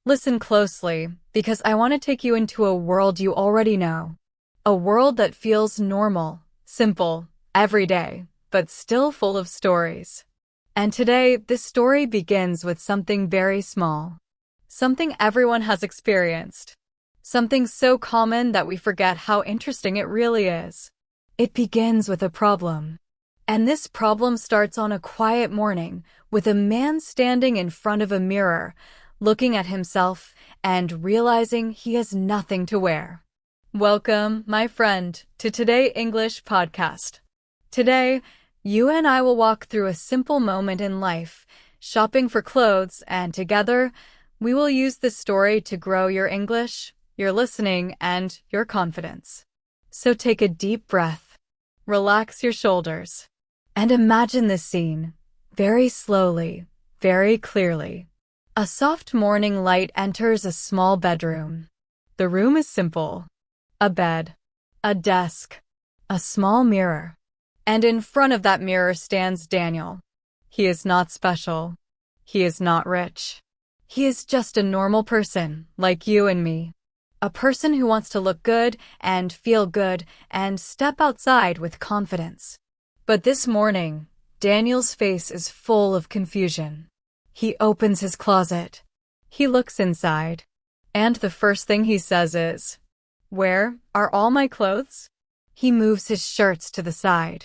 Listen closely, because I want to take you into a world you already know. A world that feels normal, simple, everyday, but still full of stories. And today, this story begins with something very small. Something everyone has experienced. Something so common that we forget how interesting it really is. It begins with a problem. And this problem starts on a quiet morning with a man standing in front of a mirror, looking at himself and realizing he has nothing to wear. Welcome, my friend, to Today English podcast. Today, you and I will walk through a simple moment in life, shopping for clothes, and together, we will use this story to grow your English, your listening, and your confidence. So take a deep breath, relax your shoulders, and imagine this scene, very slowly, very clearly. A soft morning light enters a small bedroom. The room is simple. A bed, a desk, a small mirror. And in front of that mirror stands Daniel. He is not special. He is not rich. He is just a normal person, like you and me. A person who wants to look good and feel good and step outside with confidence. But this morning, Daniel's face is full of confusion. He opens his closet. He looks inside. And the first thing he says is, "Where are all my clothes?" He moves his shirts to the side.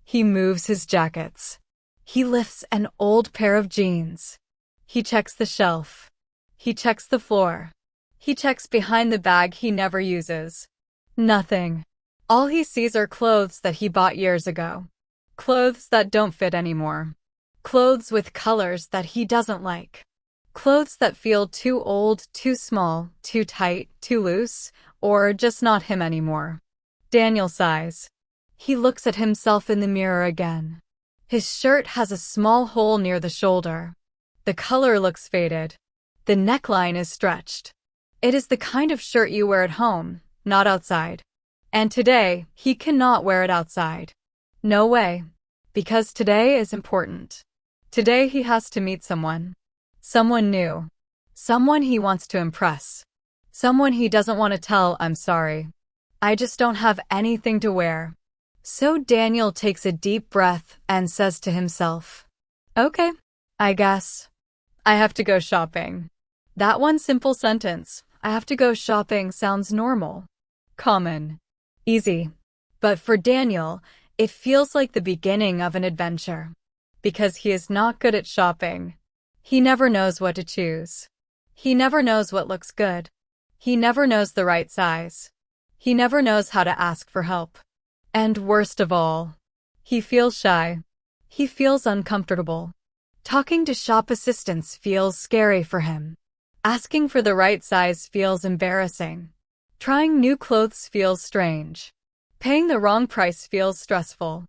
He moves his jackets. He lifts an old pair of jeans. He checks the shelf. He checks the floor. He checks behind the bag he never uses. Nothing. All he sees are clothes that he bought years ago. Clothes that don't fit anymore. Clothes with colors that he doesn't like. Clothes that feel too old, too small, too tight, too loose, or just not him anymore. Daniel sighs. He looks at himself in the mirror again. His shirt has a small hole near the shoulder. The color looks faded. The neckline is stretched. It is the kind of shirt you wear at home, not outside. And today, he cannot wear it outside. No way. Because today is important. Today he has to meet someone. Someone new. Someone he wants to impress. Someone he doesn't want to tell, "I'm sorry. I just don't have anything to wear." So Daniel takes a deep breath and says to himself, "Okay, I guess. I have to go shopping." That one simple sentence, "I have to go shopping," sounds normal, common, easy. But for Daniel, it feels like the beginning of an adventure. Because he is not good at shopping. He never knows what to choose. He never knows what looks good. He never knows the right size. He never knows how to ask for help. And worst of all, he feels shy. He feels uncomfortable. Talking to shop assistants feels scary for him. Asking for the right size feels embarrassing. Trying new clothes feels strange. Paying the wrong price feels stressful.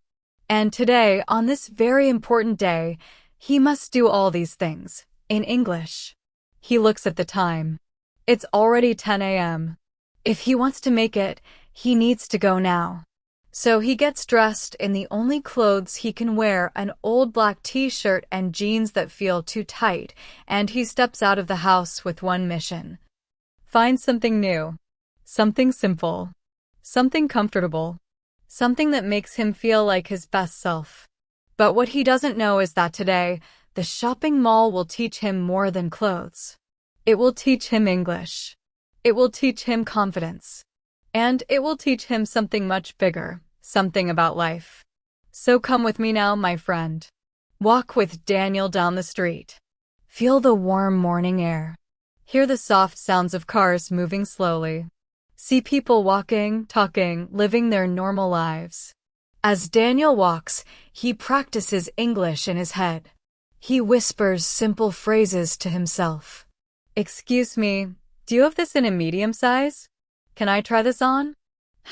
And today, on this very important day, he must do all these things, in English. He looks at the time. It's already 10 a.m. If he wants to make it, he needs to go now. So he gets dressed in the only clothes he can wear, an old black t-shirt and jeans that feel too tight, and he steps out of the house with one mission. Find something new. Something simple. Something comfortable. Something that makes him feel like his best self. But what he doesn't know is that today, the shopping mall will teach him more than clothes. It will teach him English. It will teach him confidence. And it will teach him something much bigger, something about life. So come with me now, my friend. Walk with Daniel down the street. Feel the warm morning air. Hear the soft sounds of cars moving slowly. See people walking, talking, living their normal lives. As Daniel walks, he practices English in his head. He whispers simple phrases to himself. "Excuse me, do you have this in a medium size? Can I try this on?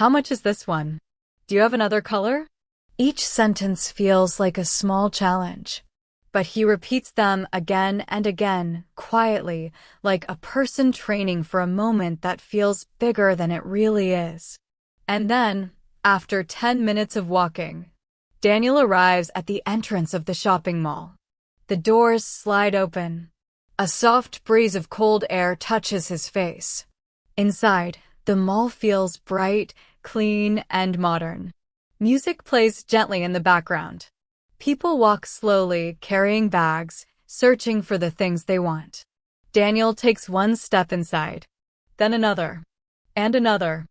How much is this one? Do you have another color?" Each sentence feels like a small challenge. But he repeats them again and again, quietly, like a person training for a moment that feels bigger than it really is. And then, after 10 minutes of walking, Daniel arrives at the entrance of the shopping mall. The doors slide open. A soft breeze of cold air touches his face. Inside, the mall feels bright, clean, and modern. Music plays gently in the background. People walk slowly, carrying bags, searching for the things they want. Daniel takes one step inside, then another, and another.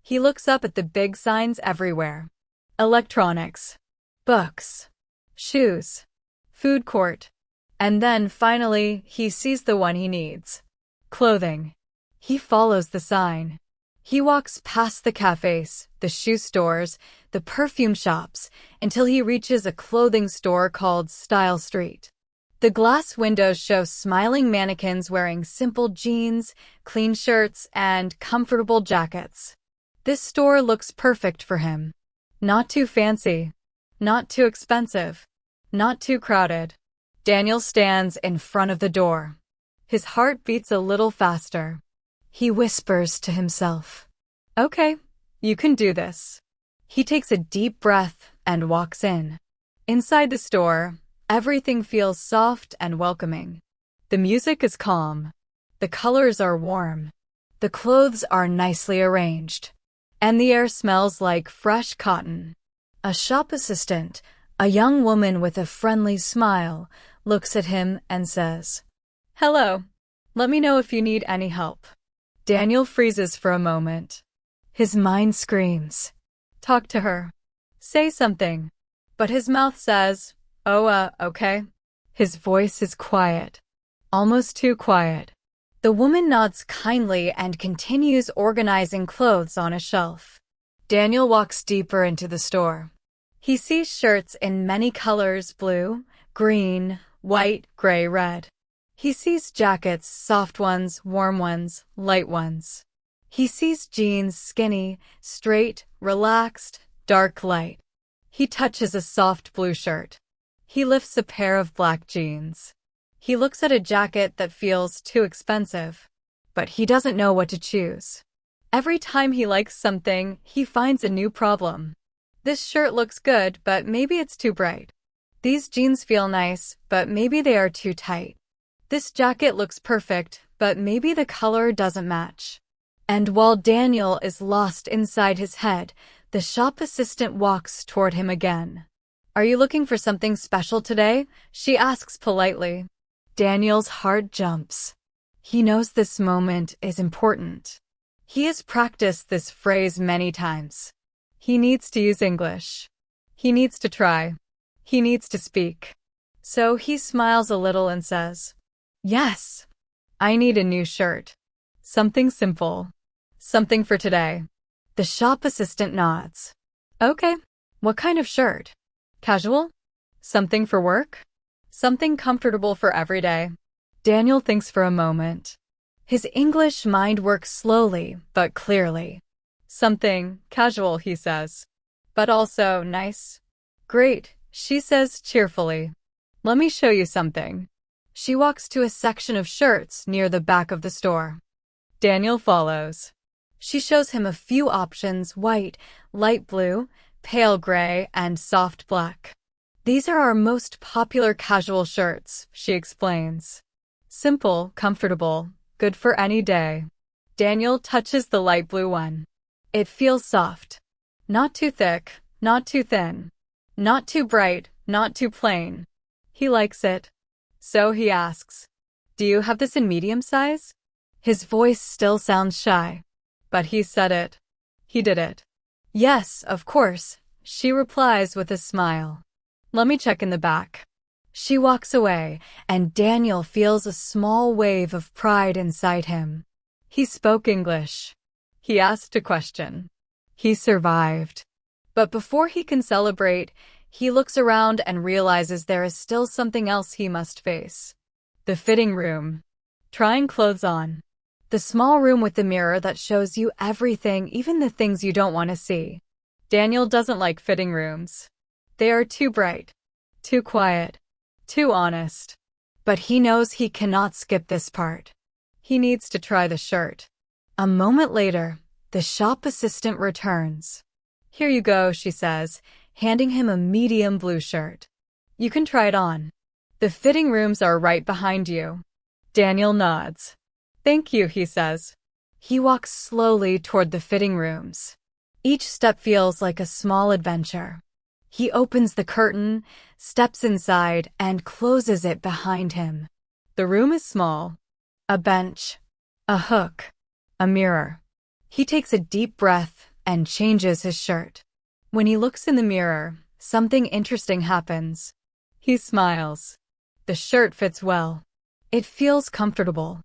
He looks up at the big signs everywhere. Electronics, books, shoes, food court. And then, finally, he sees the one he needs. Clothing. He follows the sign. He walks past the cafes, the shoe stores, the perfume shops, until he reaches a clothing store called Style Street. The glass windows show smiling mannequins wearing simple jeans, clean shirts, and comfortable jackets. This store looks perfect for him. Not too fancy, not too expensive, not too crowded. Daniel stands in front of the door. His heart beats a little faster. He whispers to himself, "Okay, you can do this." He takes a deep breath and walks in. Inside the store, everything feels soft and welcoming. The music is calm. The colors are warm. The clothes are nicely arranged. And the air smells like fresh cotton. A shop assistant, a young woman with a friendly smile, looks at him and says, "Hello. Let me know if you need any help." Daniel freezes for a moment. His mind screams, "Talk to her. Say something." But his mouth says, okay." His voice is quiet, almost too quiet. The woman nods kindly and continues organizing clothes on a shelf. Daniel walks deeper into the store. He sees shirts in many colors: blue, green, white, gray, red. He sees jackets, soft ones, warm ones, light ones. He sees jeans, skinny, straight, relaxed, dark, light. He touches a soft blue shirt. He lifts a pair of black jeans. He looks at a jacket that feels too expensive, but he doesn't know what to choose. Every time he likes something, he finds a new problem. This shirt looks good, but maybe it's too bright. These jeans feel nice, but maybe they are too tight. This jacket looks perfect, but maybe the color doesn't match. And while Daniel is lost inside his head, the shop assistant walks toward him again. "Are you looking for something special today?" she asks politely. Daniel's heart jumps. He knows this moment is important. He has practiced this phrase many times. He needs to use English. He needs to try. He needs to speak. So he smiles a little and says, "Yes, I need a new shirt. Something simple. Something for today." The shop assistant nods. "Okay, what kind of shirt? Casual? Something for work? Something comfortable for every day?" Daniel thinks for a moment. His English mind works slowly but clearly. "Something casual," he says. "But also nice." "Great," she says cheerfully. "Let me show you something." She walks to a section of shirts near the back of the store. Daniel follows. She shows him a few options: white, light blue, pale gray, and soft black. "These are our most popular casual shirts," she explains. "Simple, comfortable, good for any day." Daniel touches the light blue one. It feels soft. Not too thick, not too thin. Not too bright, not too plain. He likes it. So he asks, "Do you have this in medium size?" His voice still sounds shy. But he said it. He did it. "Yes, of course," she replies with a smile. "Let me check in the back." She walks away, and Daniel feels a small wave of pride inside him. He spoke English. He asked a question. He survived. But before he can celebrate, he looks around and realizes there is still something else he must face. The fitting room. Trying clothes on. The small room with the mirror that shows you everything, even the things you don't want to see. Daniel doesn't like fitting rooms. They are too bright, too quiet, too honest. But he knows he cannot skip this part. He needs to try the shirt. A moment later, the shop assistant returns. "Here you go," she says, handing him a medium blue shirt. "You can try it on. The fitting rooms are right behind you." Daniel nods. Thank you, he says. He walks slowly toward the fitting rooms. Each step feels like a small adventure. He opens the curtain, steps inside, and closes it behind him. The room is small. A bench, a hook, a mirror. He takes a deep breath and changes his shirt. When he looks in the mirror, something interesting happens. He smiles. The shirt fits well. It feels comfortable.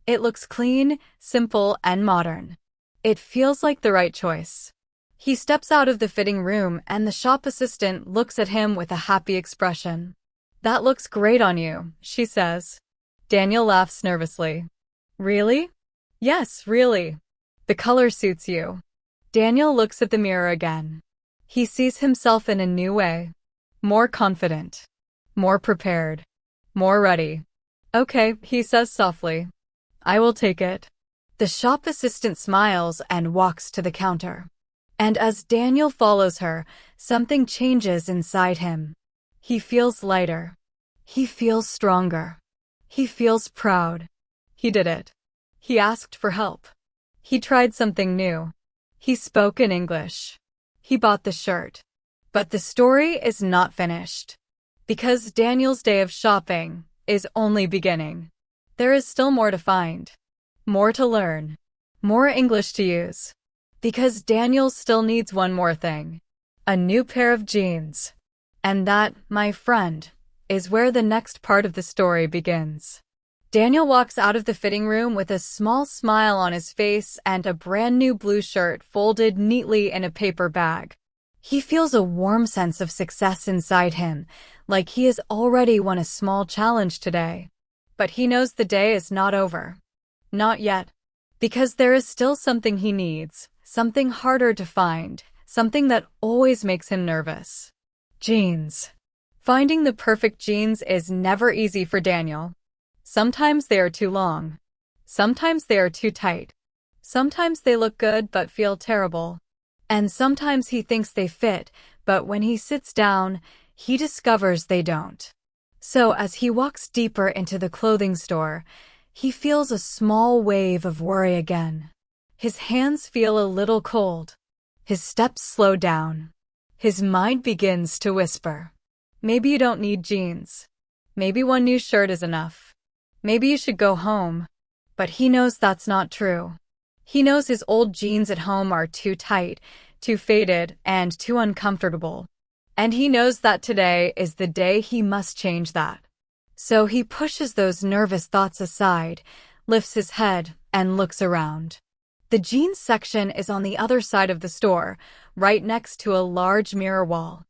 It looks clean, simple, and modern. It feels like the right choice. He steps out of the fitting room and the shop assistant looks at him with a happy expression. That looks great on you, she says. Daniel laughs nervously. Really? Yes, really. The color suits you. Daniel looks at the mirror again. He sees himself in a new way. More confident. More prepared. More ready. Okay, he says softly. I will take it. The shop assistant smiles and walks to the counter. And as Daniel follows her, something changes inside him. He feels lighter. He feels stronger. He feels proud. He did it. He asked for help. He tried something new. He spoke in English. He bought the shirt. But the story is not finished. Because Daniel's day of shopping is only beginning. There is still more to find. More to learn. More English to use. Because Daniel still needs one more thing. A new pair of jeans. And that, my friend, is where the next part of the story begins. Daniel walks out of the fitting room with a small smile on his face and a brand new blue shirt folded neatly in a paper bag. He feels a warm sense of success inside him, like he has already won a small challenge today. But he knows the day is not over. Not yet. Because there is still something he needs, something harder to find, something that always makes him nervous. Jeans. Finding the perfect jeans is never easy for Daniel. Sometimes they are too long. Sometimes they are too tight. Sometimes they look good but feel terrible. And sometimes he thinks they fit, but when he sits down, he discovers they don't. So as he walks deeper into the clothing store, he feels a small wave of worry again. His hands feel a little cold. His steps slow down. His mind begins to whisper. Maybe you don't need jeans. Maybe one new shirt is enough. Maybe you should go home. But he knows that's not true. He knows his old jeans at home are too tight, too faded, and too uncomfortable. And he knows that today is the day he must change that. So he pushes those nervous thoughts aside, lifts his head, and looks around. The jeans section is on the other side of the store, right next to a large mirror wall.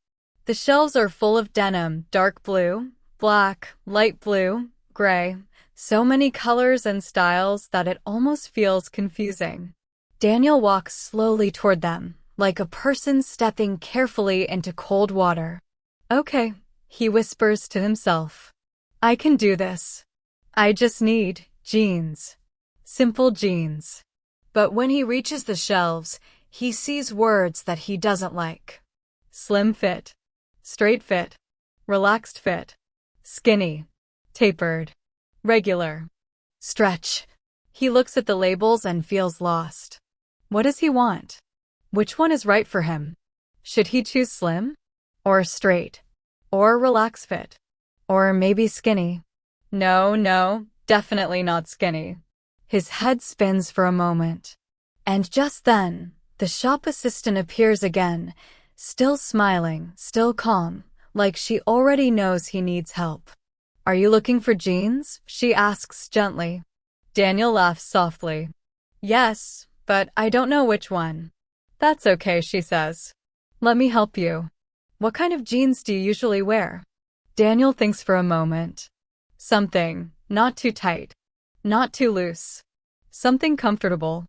The shelves are full of denim, dark blue, black, light blue, gray, so many colors and styles that it almost feels confusing. Daniel walks slowly toward them, like a person stepping carefully into cold water. Okay, he whispers to himself. I can do this. I just need jeans. Simple jeans. But when he reaches the shelves, he sees words that he doesn't like. Slim fit. Straight fit. Relaxed fit. Skinny. Tapered. Regular. Stretch. He looks at the labels and feels lost. What does he want? Which one is right for him? Should he choose slim? Or straight? Or relaxed fit? Or maybe skinny? No, definitely not skinny. His head spins for a moment. And just then, the shop assistant appears again, still smiling, still calm, like she already knows he needs help. Are you looking for jeans? She asks gently. Daniel laughs softly. Yes, but I don't know which one. That's okay, she says. Let me help you. What kind of jeans do you usually wear? Daniel thinks for a moment. Something, not too tight. Not too loose. Something comfortable.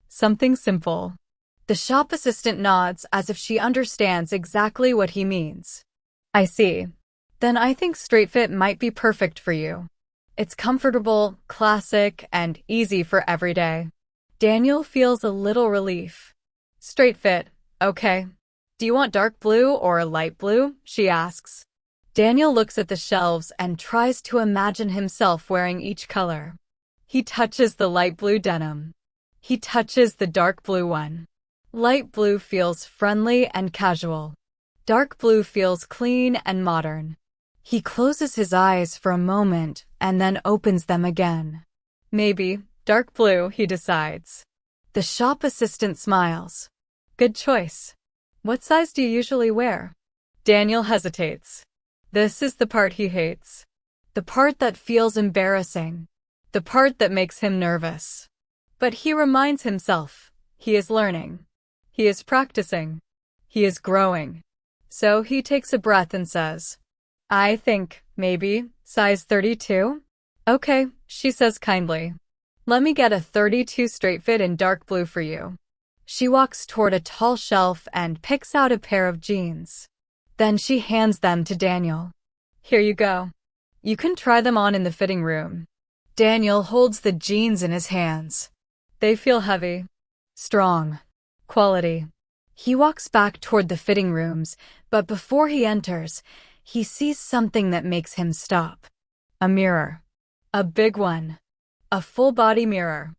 Something simple. The shop assistant nods as if she understands exactly what he means. I see. Then I think straight fit might be perfect for you. It's comfortable, classic, and easy for every day. Daniel feels a little relief. Straight fit, okay. Do you want dark blue or light blue? She asks. Daniel looks at the shelves and tries to imagine himself wearing each color. He touches the light blue denim. He touches the dark blue one. Light blue feels friendly and casual. Dark blue feels clean and modern. He closes his eyes for a moment and then opens them again. Maybe dark blue, he decides. The shop assistant smiles. Good choice. What size do you usually wear? Daniel hesitates. This is the part he hates. The part that feels embarrassing. The part that makes him nervous. But he reminds himself, he is learning. He is practicing. He is growing. So he takes a breath and says, I think, maybe, size 32? Okay, she says kindly. Let me get a 32 straight fit in dark blue for you. She walks toward a tall shelf and picks out a pair of jeans. Then she hands them to Daniel. Here you go. You can try them on in the fitting room. Daniel holds the jeans in his hands. They feel heavy, strong, quality. He walks back toward the fitting rooms, but before he enters, he sees something that makes him stop. A mirror. A big one. A full-body mirror.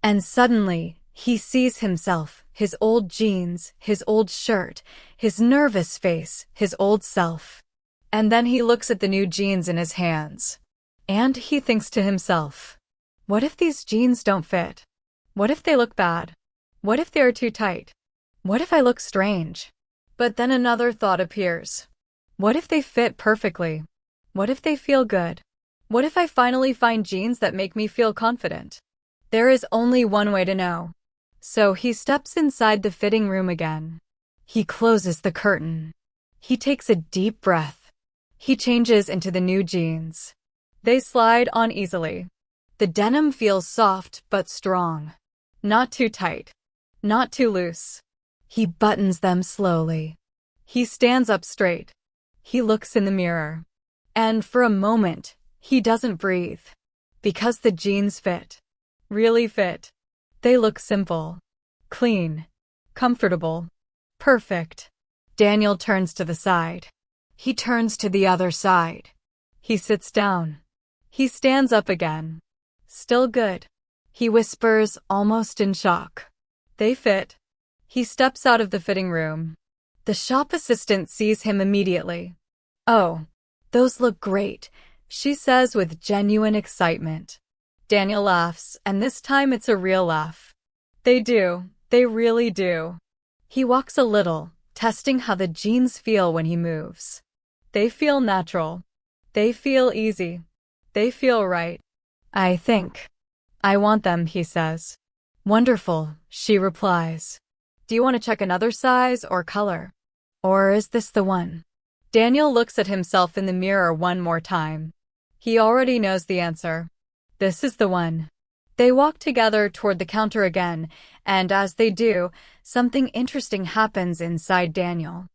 And suddenly, he sees himself, his old jeans, his old shirt, his nervous face, his old self. And then he looks at the new jeans in his hands. And he thinks to himself, what if these jeans don't fit? What if they look bad? What if they are too tight? What if I look strange? But then another thought appears. What if they fit perfectly? What if they feel good? What if I finally find jeans that make me feel confident? There is only one way to know. So he steps inside the fitting room again. He closes the curtain. He takes a deep breath. He changes into the new jeans. They slide on easily. The denim feels soft but strong. Not too tight. Not too loose. He buttons them slowly. He stands up straight. He looks in the mirror. And for a moment, he doesn't breathe. Because the jeans fit. Really fit. They look simple, clean, comfortable, perfect. Daniel turns to the side. He turns to the other side. He sits down. He stands up again. Still good. He whispers, almost in shock. They fit. He steps out of the fitting room. The shop assistant sees him immediately. Oh, those look great, she says with genuine excitement. Daniel laughs, and this time it's a real laugh. They do. They really do. He walks a little, testing how the jeans feel when he moves. They feel natural. They feel easy. They feel right. I think. I want them, he says. Wonderful, she replies. Do you want to check another size or color? Or is this the one? Daniel looks at himself in the mirror one more time. He already knows the answer. This is the one. They walk together toward the counter again, and as they do, something interesting happens inside Daniel.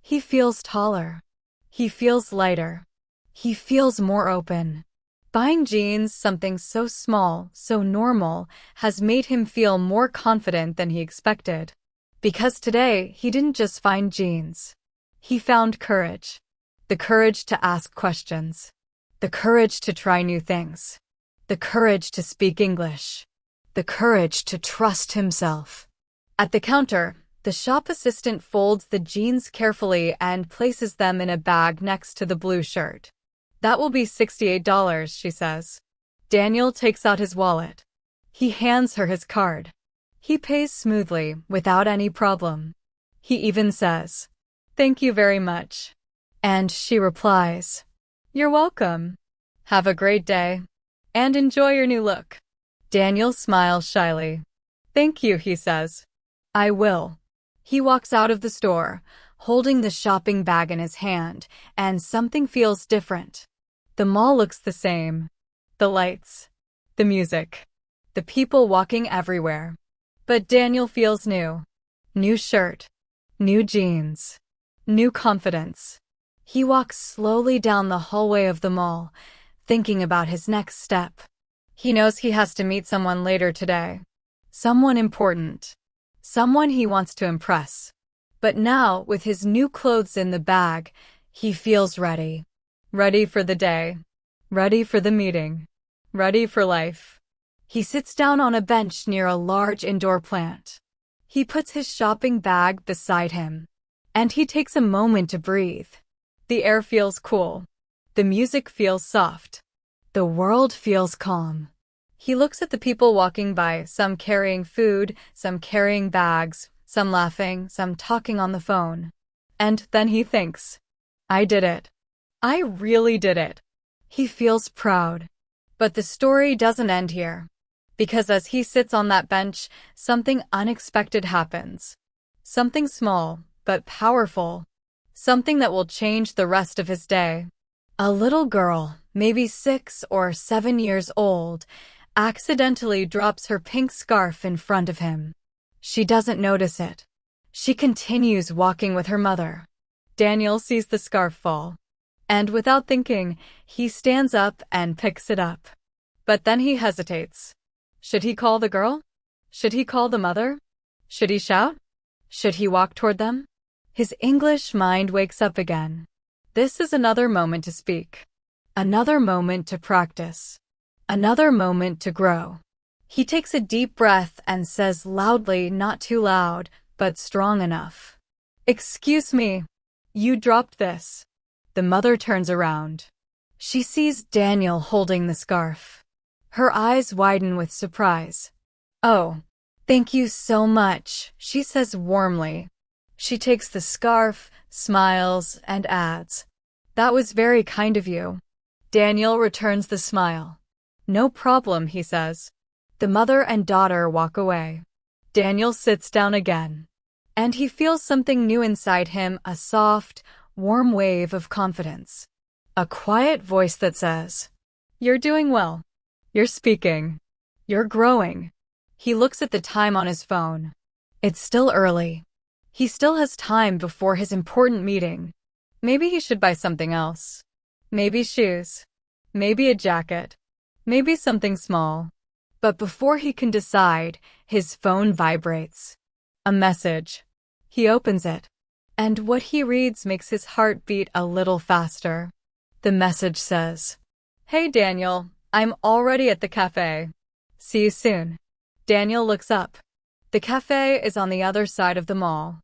He feels taller. He feels lighter. He feels more open. Buying jeans, something so small, so normal, has made him feel more confident than he expected. Because today, he didn't just find jeans. He found courage. The courage to ask questions. The courage to try new things. The courage to speak English. The courage to trust himself. At the counter, the shop assistant folds the jeans carefully and places them in a bag next to the blue shirt. That will be $68, she says. Daniel takes out his wallet. He hands her his card. He pays smoothly, without any problem. He even says, "Thank you very much." And she replies, "You're welcome. Have a great day. And enjoy your new look." Daniel smiles shyly. "Thank you," he says. "I will." He walks out of the store, holding the shopping bag in his hand, and something feels different. The mall looks the same. The lights, the music, the people walking everywhere. But Daniel feels new. New shirt, new jeans, new confidence. He walks slowly down the hallway of the mall, thinking about his next step. He knows he has to meet someone later today. Someone important. Someone he wants to impress. But now, with his new clothes in the bag, he feels ready. ready for the day, ready for the meeting, ready for life. He sits down on a bench near a large indoor plant. He puts his shopping bag beside him, and he takes a moment to breathe. The air feels cool. The music feels soft. The world feels calm. He looks at the people walking by, some carrying food, some carrying bags, some laughing, some talking on the phone. And then he thinks, I did it. I really did it. He feels proud. But the story doesn't end here. Because as he sits on that bench, something unexpected happens. Something small, but powerful. Something that will change the rest of his day. A little girl, maybe 6 or 7 years old, accidentally drops her pink scarf in front of him. She doesn't notice it. She continues walking with her mother. Daniel sees the scarf fall. And without thinking, he stands up and picks it up. But then he hesitates. Should he call the girl? Should he call the mother? Should he shout? Should he walk toward them? His English mind wakes up again. This is another moment to speak. Another moment to practice. Another moment to grow. He takes a deep breath and says loudly, not too loud, but strong enough. Excuse me. You dropped this. The mother turns around. She sees Daniel holding the scarf. Her eyes widen with surprise. Oh, thank you so much, she says warmly. She takes the scarf, smiles, and adds, That was very kind of you. Daniel returns the smile. No problem, he says. The mother and daughter walk away. Daniel sits down again. And he feels something new inside him, a soft, warm wave of confidence. A quiet voice that says, You're doing well. You're speaking. You're growing. He looks at the time on his phone. It's still early. He still has time before his important meeting. Maybe he should buy something else. Maybe shoes. Maybe a jacket. Maybe something small. But before he can decide, his phone vibrates. A message. He opens it. And what he reads makes his heart beat a little faster. The message says, Hey Daniel, I'm already at the cafe. See you soon. Daniel looks up. The cafe is on the other side of the mall.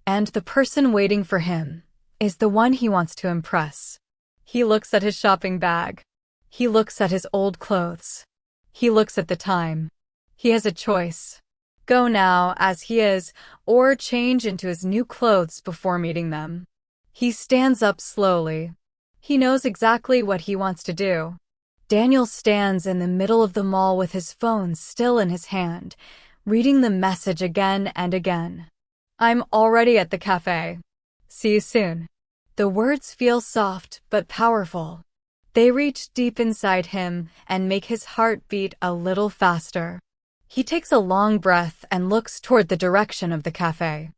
And the person waiting for him is the one he wants to impress. He looks at his shopping bag. He looks at his old clothes. He looks at the time. He has a choice. Go now as he is, or change into his new clothes before meeting them. He stands up slowly. He knows exactly what he wants to do. Daniel stands in the middle of the mall with his phone still in his hand, reading the message again and again. I'm already at the cafe. See you soon. The words feel soft but powerful. They reach deep inside him and make his heart beat a little faster. He takes a long breath and looks toward the direction of the cafe.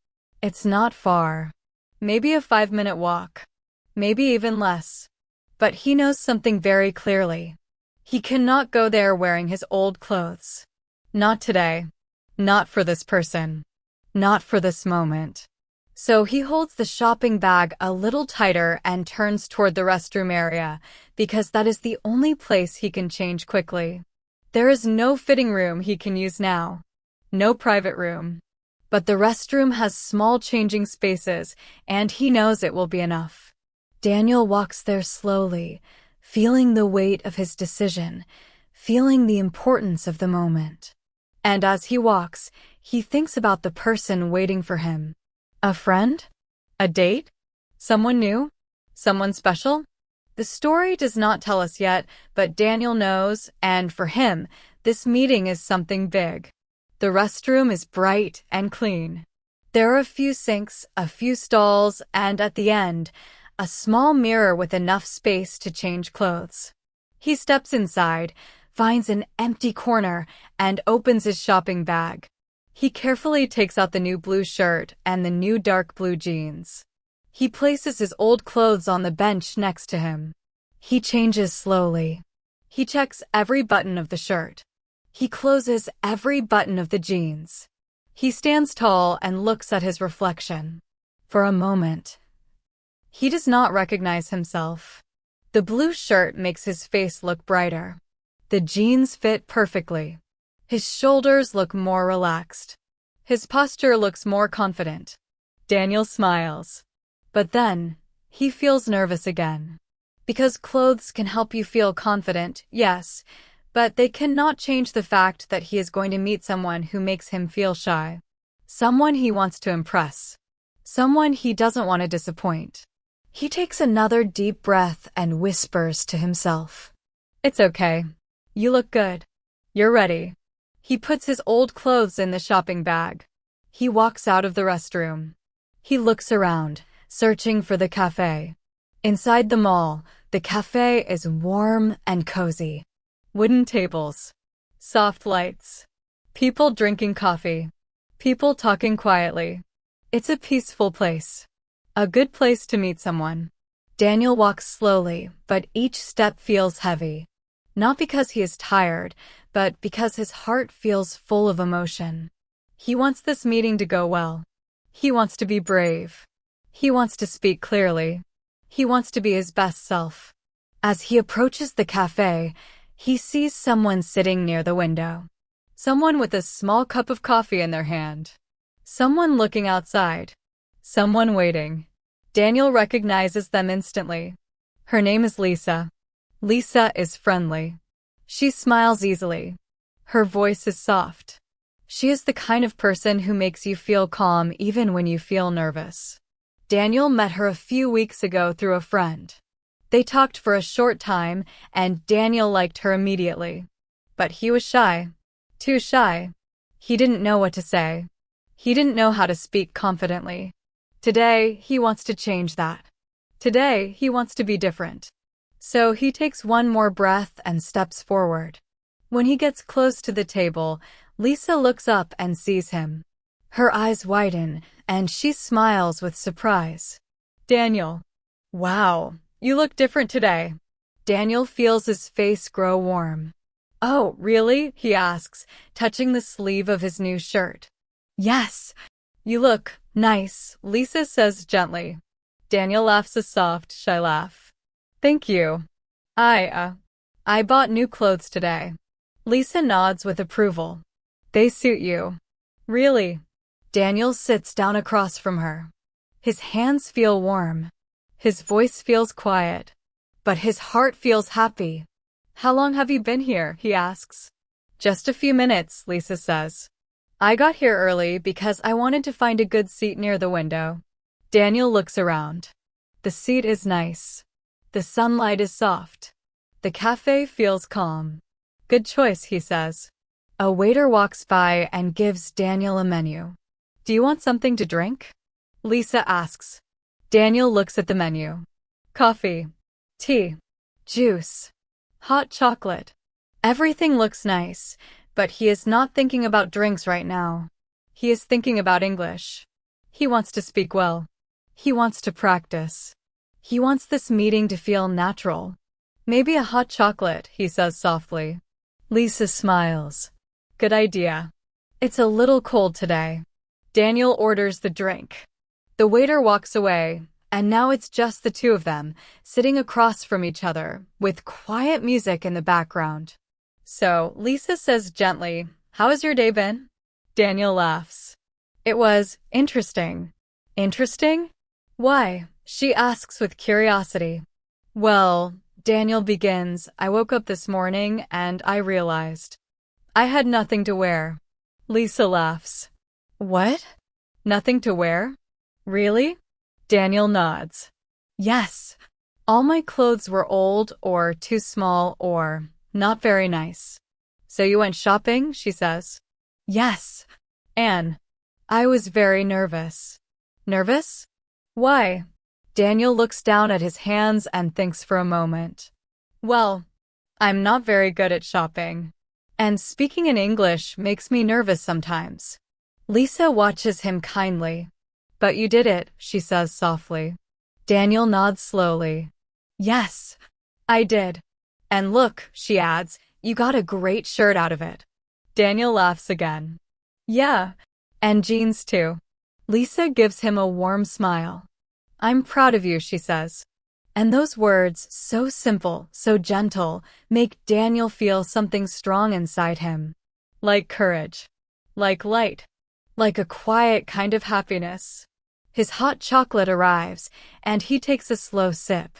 It's not far. Maybe a 5-minute walk. Maybe even less. But he knows something very clearly. He cannot go there wearing his old clothes. Not today. Not for this person. Not for this moment. So he holds the shopping bag a little tighter and turns toward the restroom area, because that is the only place he can change quickly. There is no fitting room he can use now. No private room. But the restroom has small changing spaces, and he knows it will be enough. Daniel walks there slowly, feeling the weight of his decision, feeling the importance of the moment. And as he walks, he thinks about the person waiting for him. A friend? A date? Someone new? Someone special? The story does not tell us yet, but Daniel knows, and for him, this meeting is something big. The restroom is bright and clean. There are a few sinks, a few stalls, and at the end, a small mirror with enough space to change clothes. He steps inside, finds an empty corner, and opens his shopping bag. He carefully takes out the new blue shirt and the new dark blue jeans. He places his old clothes on the bench next to him. He changes slowly. He checks every button of the shirt. He closes every button of the jeans. He stands tall and looks at his reflection. For a moment, he does not recognize himself. The blue shirt makes his face look brighter. The jeans fit perfectly. His shoulders look more relaxed. His posture looks more confident. Daniel smiles. But then, he feels nervous again. Because clothes can help you feel confident, yes, but they cannot change the fact that he is going to meet someone who makes him feel shy. Someone he wants to impress. Someone he doesn't want to disappoint. He takes another deep breath and whispers to himself. It's okay. You look good. You're ready. He puts his old clothes in the shopping bag. He walks out of the restroom. He looks around, searching for the cafe. Inside the mall, the cafe is warm and cozy. Wooden tables. Soft lights. People drinking coffee. People talking quietly. It's a peaceful place. A good place to meet someone. Daniel walks slowly, but each step feels heavy. Not because he is tired, but because his heart feels full of emotion. He wants this meeting to go well. He wants to be brave. He wants to speak clearly. He wants to be his best self. As he approaches the cafe, he sees someone sitting near the window. Someone with a small cup of coffee in their hand. Someone looking outside. Someone waiting. Daniel recognizes them instantly. Her name is Lisa. Lisa is friendly. She smiles easily. Her voice is soft. She is the kind of person who makes you feel calm even when you feel nervous. Daniel met her a few weeks ago through a friend. They talked for a short time, and Daniel liked her immediately. But he was shy. Too shy. He didn't know what to say. He didn't know how to speak confidently. Today, he wants to change that. Today, he wants to be different. So he takes one more breath and steps forward. When he gets close to the table, Lisa looks up and sees him. Her eyes widen, and she smiles with surprise. Daniel. Wow, you look different today. Daniel feels his face grow warm. Oh, really? He asks, touching the sleeve of his new shirt. Yes. You look nice, Lisa says gently. Daniel laughs a soft, shy laugh. Thank you. I bought new clothes today. Lisa nods with approval. They suit you. Really? Daniel sits down across from her. His hands feel warm. His voice feels quiet. But his heart feels happy. How long have you been here? He asks. Just a few minutes, Lisa says. I got here early because I wanted to find a good seat near the window. Daniel looks around. The seat is nice. The sunlight is soft. The cafe feels calm. Good choice, he says. A waiter walks by and gives Daniel a menu. Do you want something to drink? Lisa asks. Daniel looks at the menu. Coffee. Tea. Juice. Hot chocolate. Everything looks nice, but he is not thinking about drinks right now. He is thinking about English. He wants to speak well. He wants to practice. He wants this meeting to feel natural. Maybe a hot chocolate, he says softly. Lisa smiles. Good idea. It's a little cold today. Daniel orders the drink. The waiter walks away, and now it's just the two of them, sitting across from each other, with quiet music in the background. So, Lisa says gently, how has your day been? Daniel laughs. It was interesting. Interesting? Why? She asks with curiosity. Well, Daniel begins, I woke up this morning and I realized I had nothing to wear. Lisa laughs. What? Nothing to wear? Really? Daniel nods. Yes. All my clothes were old or too small or not very nice. So you went shopping, she says. Yes. Anne. I was very nervous. Nervous? Why? Daniel looks down at his hands and thinks for a moment. Well, I'm not very good at shopping. And speaking in English makes me nervous sometimes. Lisa watches him kindly. But you did it, she says softly. Daniel nods slowly. Yes, I did. And look, she adds, you got a great shirt out of it. Daniel laughs again. Yeah, and jeans too. Lisa gives him a warm smile. I'm proud of you, she says. And those words, so simple, so gentle, make Daniel feel something strong inside him. Like courage. Like light. Like a quiet kind of happiness. His hot chocolate arrives, and he takes a slow sip.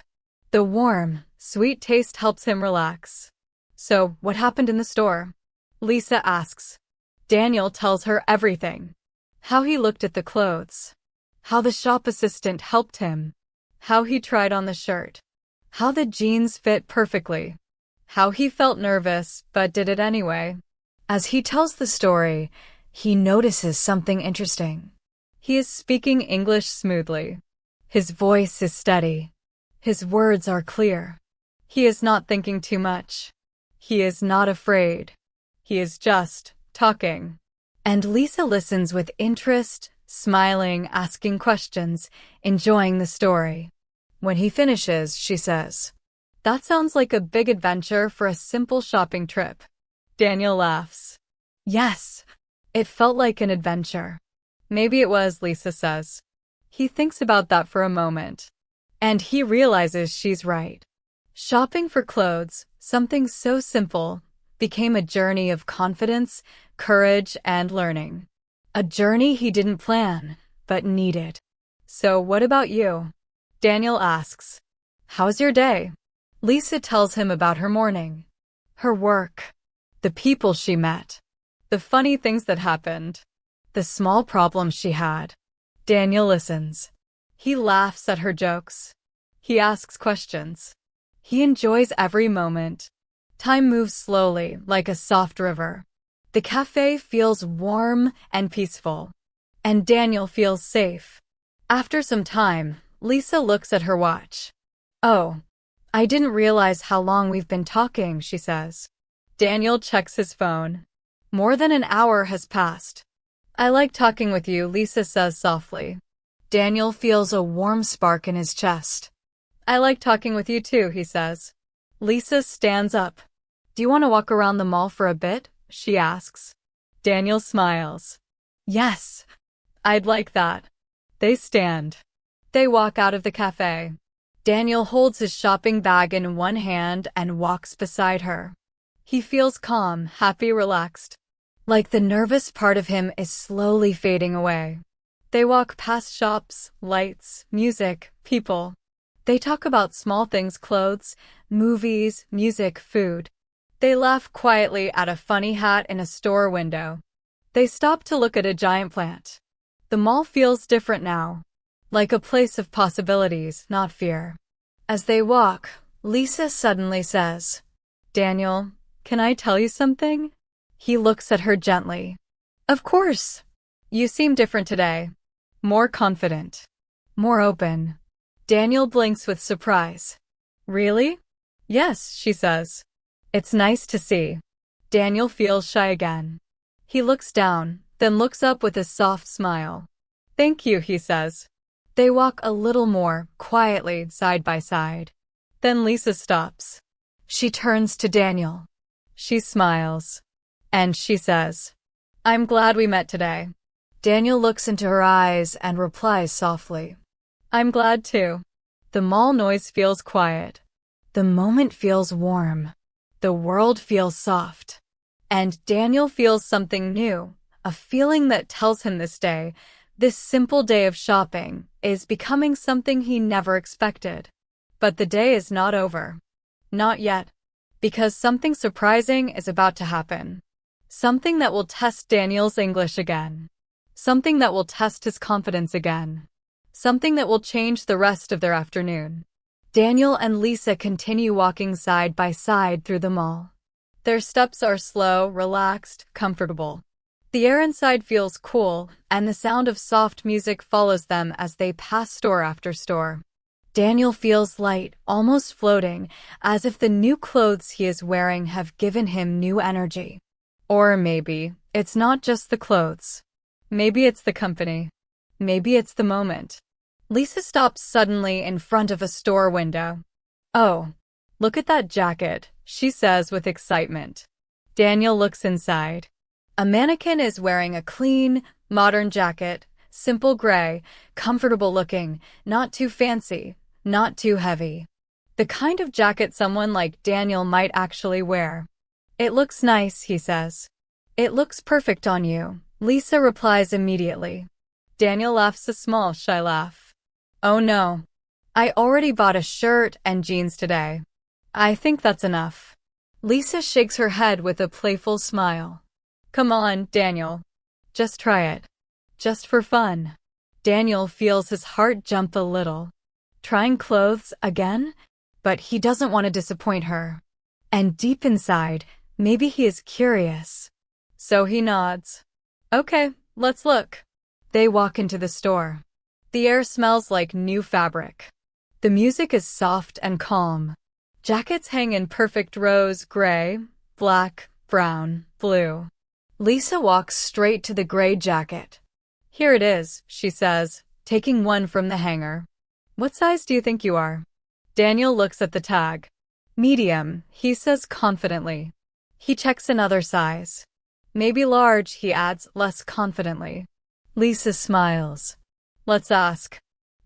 The warm, sweet taste helps him relax. So, what happened in the store? Lisa asks. Daniel tells her everything. How he looked at the clothes. How the shop assistant helped him. How he tried on the shirt. How the jeans fit perfectly. How he felt nervous, but did it anyway. As he tells the story, he notices something interesting. He is speaking English smoothly. His voice is steady. His words are clear. He is not thinking too much. He is not afraid. He is just talking. And Lisa listens with interest, smiling, asking questions, enjoying the story. When he finishes, she says, "That sounds like a big adventure for a simple shopping trip." Daniel laughs. Yes, it felt like an adventure. Maybe it was, Lisa says. He thinks about that for a moment. And he realizes she's right. Shopping for clothes, something so simple, became a journey of confidence, courage, and learning. A journey he didn't plan, but needed. So what about you? Daniel asks. How's your day? Lisa tells him about her morning. Her work. The people she met. The funny things that happened. The small problems she had. Daniel listens. He laughs at her jokes. He asks questions. He enjoys every moment. Time moves slowly, like a soft river. The cafe feels warm and peaceful. And Daniel feels safe. After some time, Lisa looks at her watch. Oh, I didn't realize how long we've been talking, she says. Daniel checks his phone. More than an hour has passed. I like talking with you, Lisa says softly. Daniel feels a warm spark in his chest. I like talking with you too, he says. Lisa stands up. Do you want to walk around the mall for a bit? She asks. Daniel smiles. Yes, I'd like that. They stand. They walk out of the cafe. Daniel holds his shopping bag in one hand and walks beside her. He feels calm, happy, relaxed. Like the nervous part of him is slowly fading away. They walk past shops, lights, music, people. They talk about small things, clothes, movies, music, food. They laugh quietly at a funny hat in a store window. They stop to look at a giant plant. The mall feels different now. Like a place of possibilities, not fear. As they walk, Lisa suddenly says, Daniel, can I tell you something? He looks at her gently. Of course. You seem different today. More confident. More open. Daniel blinks with surprise. Really? Yes, she says. It's nice to see. Daniel feels shy again. He looks down, then looks up with a soft smile. Thank you, he says. They walk a little more, quietly, side by side. Then Lisa stops. She turns to Daniel. She smiles. And she says, I'm glad we met today. Daniel looks into her eyes and replies softly. I'm glad too. The mall noise feels quiet. The moment feels warm. The world feels soft. And Daniel feels something new, a feeling that tells him this simple day of shopping, is becoming something he never expected. But the day is not over. Not yet. Because something surprising is about to happen. Something that will test Daniel's English again. Something that will test his confidence again. Something that will change the rest of their afternoon. Daniel and Lisa continue walking side by side through the mall. Their steps are slow, relaxed, comfortable. The air inside feels cool, and the sound of soft music follows them as they pass store after store. Daniel feels light, almost floating, as if the new clothes he is wearing have given him new energy. Or maybe it's not just the clothes. Maybe it's the company. Maybe it's the moment. Lisa stops suddenly in front of a store window. Oh, look at that jacket, she says with excitement. Daniel looks inside. A mannequin is wearing a clean, modern jacket, simple gray, comfortable looking, not too fancy, Not too heavy. The kind of jacket someone like Daniel might actually wear. It looks nice, he says. It looks perfect on you, Lisa replies immediately. Daniel laughs a small, shy laugh. Oh no. I already bought a shirt and jeans today. I think that's enough. Lisa shakes her head with a playful smile. Come on, Daniel. Just try it. Just for fun. Daniel feels his heart jump a little. Trying clothes again? But he doesn't want to disappoint her. And deep inside, maybe he is curious. So he nods. Okay, let's look. They walk into the store. The air smells like new fabric. The music is soft and calm. Jackets hang in perfect rows: gray, black, brown, blue. Lisa walks straight to the gray jacket. Here it is, she says, taking one from the hanger. What size do you think you are? Daniel looks at the tag. Medium, he says confidently. He checks another size. Maybe large, he adds less confidently. Lisa smiles. Let's ask.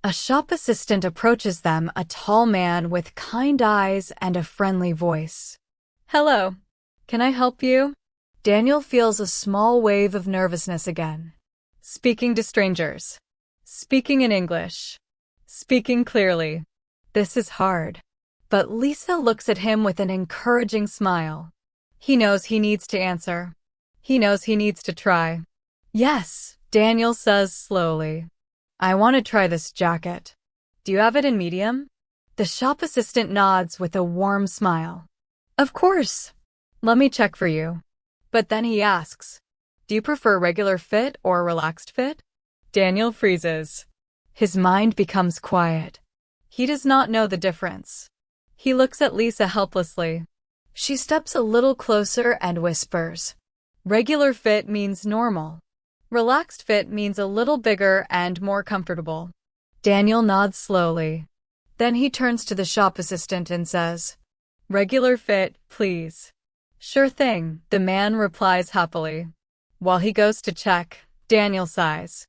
A shop assistant approaches them, a tall man with kind eyes and a friendly voice. Hello. Can I help you? Daniel feels a small wave of nervousness again. Speaking to strangers. Speaking in English. Speaking clearly. This is hard. But Lisa looks at him with an encouraging smile. He knows he needs to answer. He knows he needs to try. Yes, Daniel says slowly. I want to try this jacket. Do you have it in medium? The shop assistant nods with a warm smile. Of course. Let me check for you. But then he asks, do you prefer regular fit or relaxed fit? Daniel freezes. His mind becomes quiet. He does not know the difference. He looks at Lisa helplessly. She steps a little closer and whispers. Regular fit means normal. Relaxed fit means a little bigger and more comfortable. Daniel nods slowly. Then he turns to the shop assistant and says, Regular fit, please. Sure thing, the man replies happily. While he goes to check, Daniel sighs.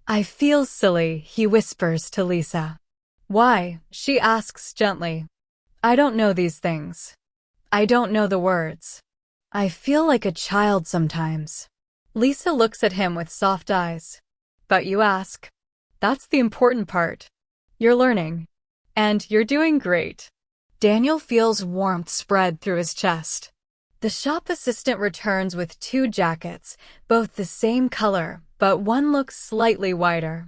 I feel silly, he whispers to Lisa. Why? She asks gently. I don't know these things. I don't know the words. I feel like a child sometimes. Lisa looks at him with soft eyes. But you ask. That's the important part. You're learning. And you're doing great. Daniel feels warmth spread through his chest. The shop assistant returns with 2 jackets, both the same color, but one looks slightly wider.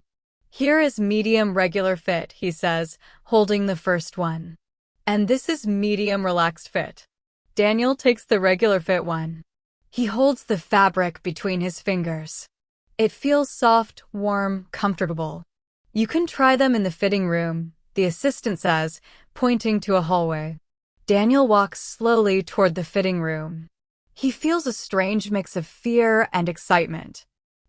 Here is medium regular fit, he says, holding the first one. And this is medium relaxed fit. Daniel takes the regular fit one. He holds the fabric between his fingers. It feels soft, warm, comfortable. You can try them in the fitting room, the assistant says, pointing to a hallway. Daniel walks slowly toward the fitting room. He feels a strange mix of fear and excitement.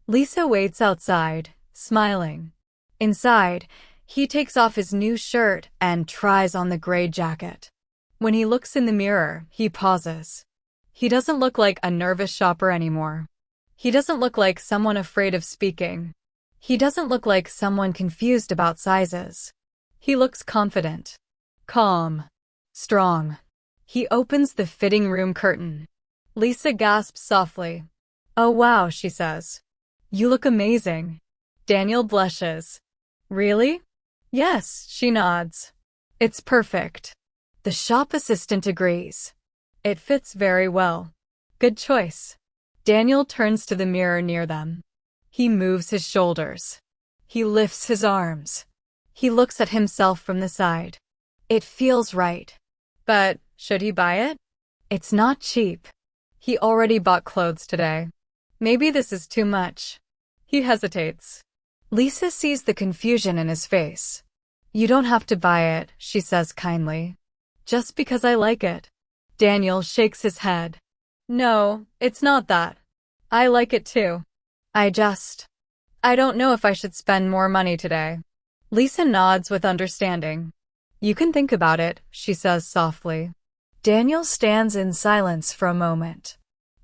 Lisa waits outside, smiling. Inside, he takes off his new shirt and tries on the gray jacket. When he looks in the mirror, he pauses. He doesn't look like a nervous shopper anymore. He doesn't look like someone afraid of speaking. He doesn't look like someone confused about sizes. He looks confident, calm, strong. He opens the fitting room curtain. Lisa gasps softly. Oh wow, she says. You look amazing. Daniel blushes. Really? Yes, she nods. It's perfect. The shop assistant agrees. It fits very well. Good choice. Daniel turns to the mirror near them. He moves his shoulders. He lifts his arms. He looks at himself from the side. It feels right. But should he buy it? It's not cheap. He already bought clothes today. Maybe this is too much. He hesitates. Lisa sees the confusion in his face. You don't have to buy it, she says kindly. Just because I like it. Daniel shakes his head. No, it's not that. I like it too. I don't know if I should spend more money today. Lisa nods with understanding. You can think about it, she says softly. Daniel stands in silence for a moment.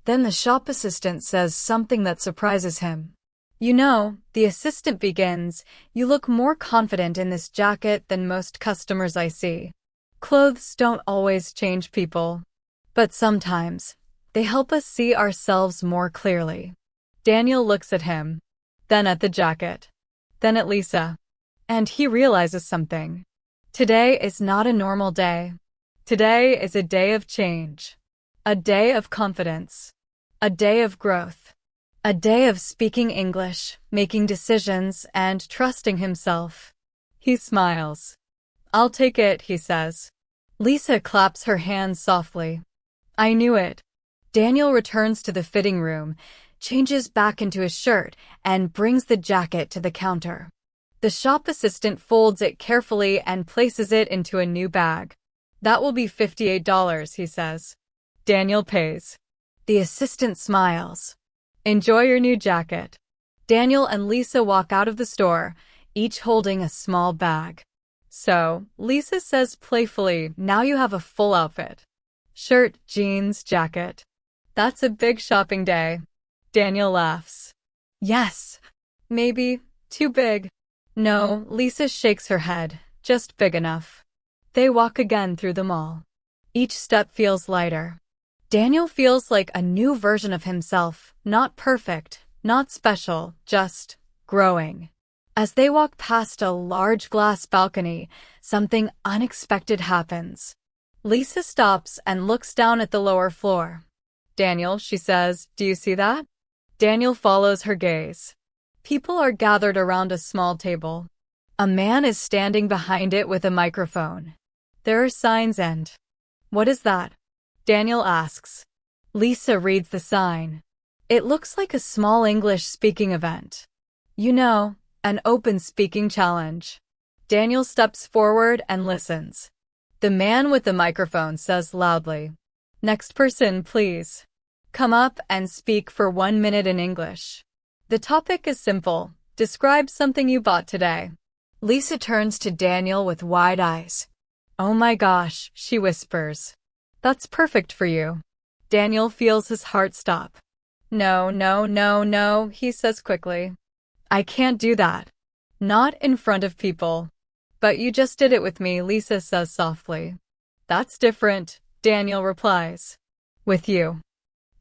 Then the shop assistant says something that surprises him. You know, the assistant begins, you look more confident in this jacket than most customers I see. Clothes don't always change people, but sometimes they help us see ourselves more clearly. Daniel looks at him, then at the jacket, then at Lisa, and he realizes something. Today is not a normal day. Today is a day of change, a day of confidence, a day of growth, a day of speaking English, making decisions, and trusting himself. He smiles. I'll take it, he says. Lisa claps her hands softly. I knew it. Daniel returns to the fitting room, changes back into his shirt, and brings the jacket to the counter. The shop assistant folds it carefully and places it into a new bag. That will be $58, he says. Daniel pays. The assistant smiles. Enjoy your new jacket. Daniel and Lisa walk out of the store, each holding a small bag. So, Lisa says playfully, now you have a full outfit. Shirt, jeans, jacket. That's a big shopping day. Daniel laughs. Yes. Maybe too big. No, Lisa shakes her head. Just big enough. They walk again through the mall. Each step feels lighter. Daniel feels like a new version of himself, not perfect, not special, just growing. As they walk past a large glass balcony, something unexpected happens. Lisa stops and looks down at the lower floor. Daniel, she says, do you see that? Daniel follows her gaze. People are gathered around a small table. A man is standing behind it with a microphone. There are signs and... What is that? Daniel asks. Lisa reads the sign. It looks like a small English speaking event. You know, an open speaking challenge. Daniel steps forward and listens. The man with the microphone says loudly, next person, please. Come up and speak for 1 minute in English. The topic is simple. Describe something you bought today. Lisa turns to Daniel with wide eyes. Oh my gosh, she whispers. That's perfect for you. Daniel feels his heart stop. No, no, no, no, he says quickly. I can't do that. Not in front of people. But you just did it with me, Lisa says softly. That's different, Daniel replies. With you.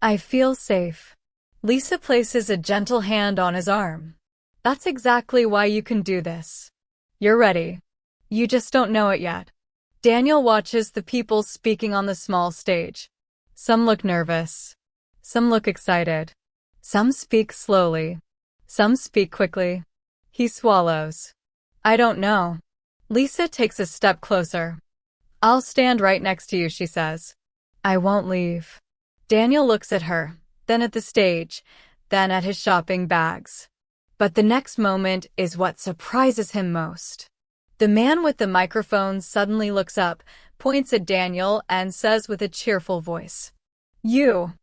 I feel safe. Lisa places a gentle hand on his arm. That's exactly why you can do this. You're ready. You just don't know it yet. Daniel watches the people speaking on the small stage. Some look nervous. Some look excited. Some speak slowly. Some speak quickly. He swallows. I don't know. Lisa takes a step closer. I'll stand right next to you, she says. I won't leave. Daniel looks at her, then at the stage, then at his shopping bags. But the next moment is what surprises him most. The man with the microphone suddenly looks up, points at Daniel, and says with a cheerful voice, You,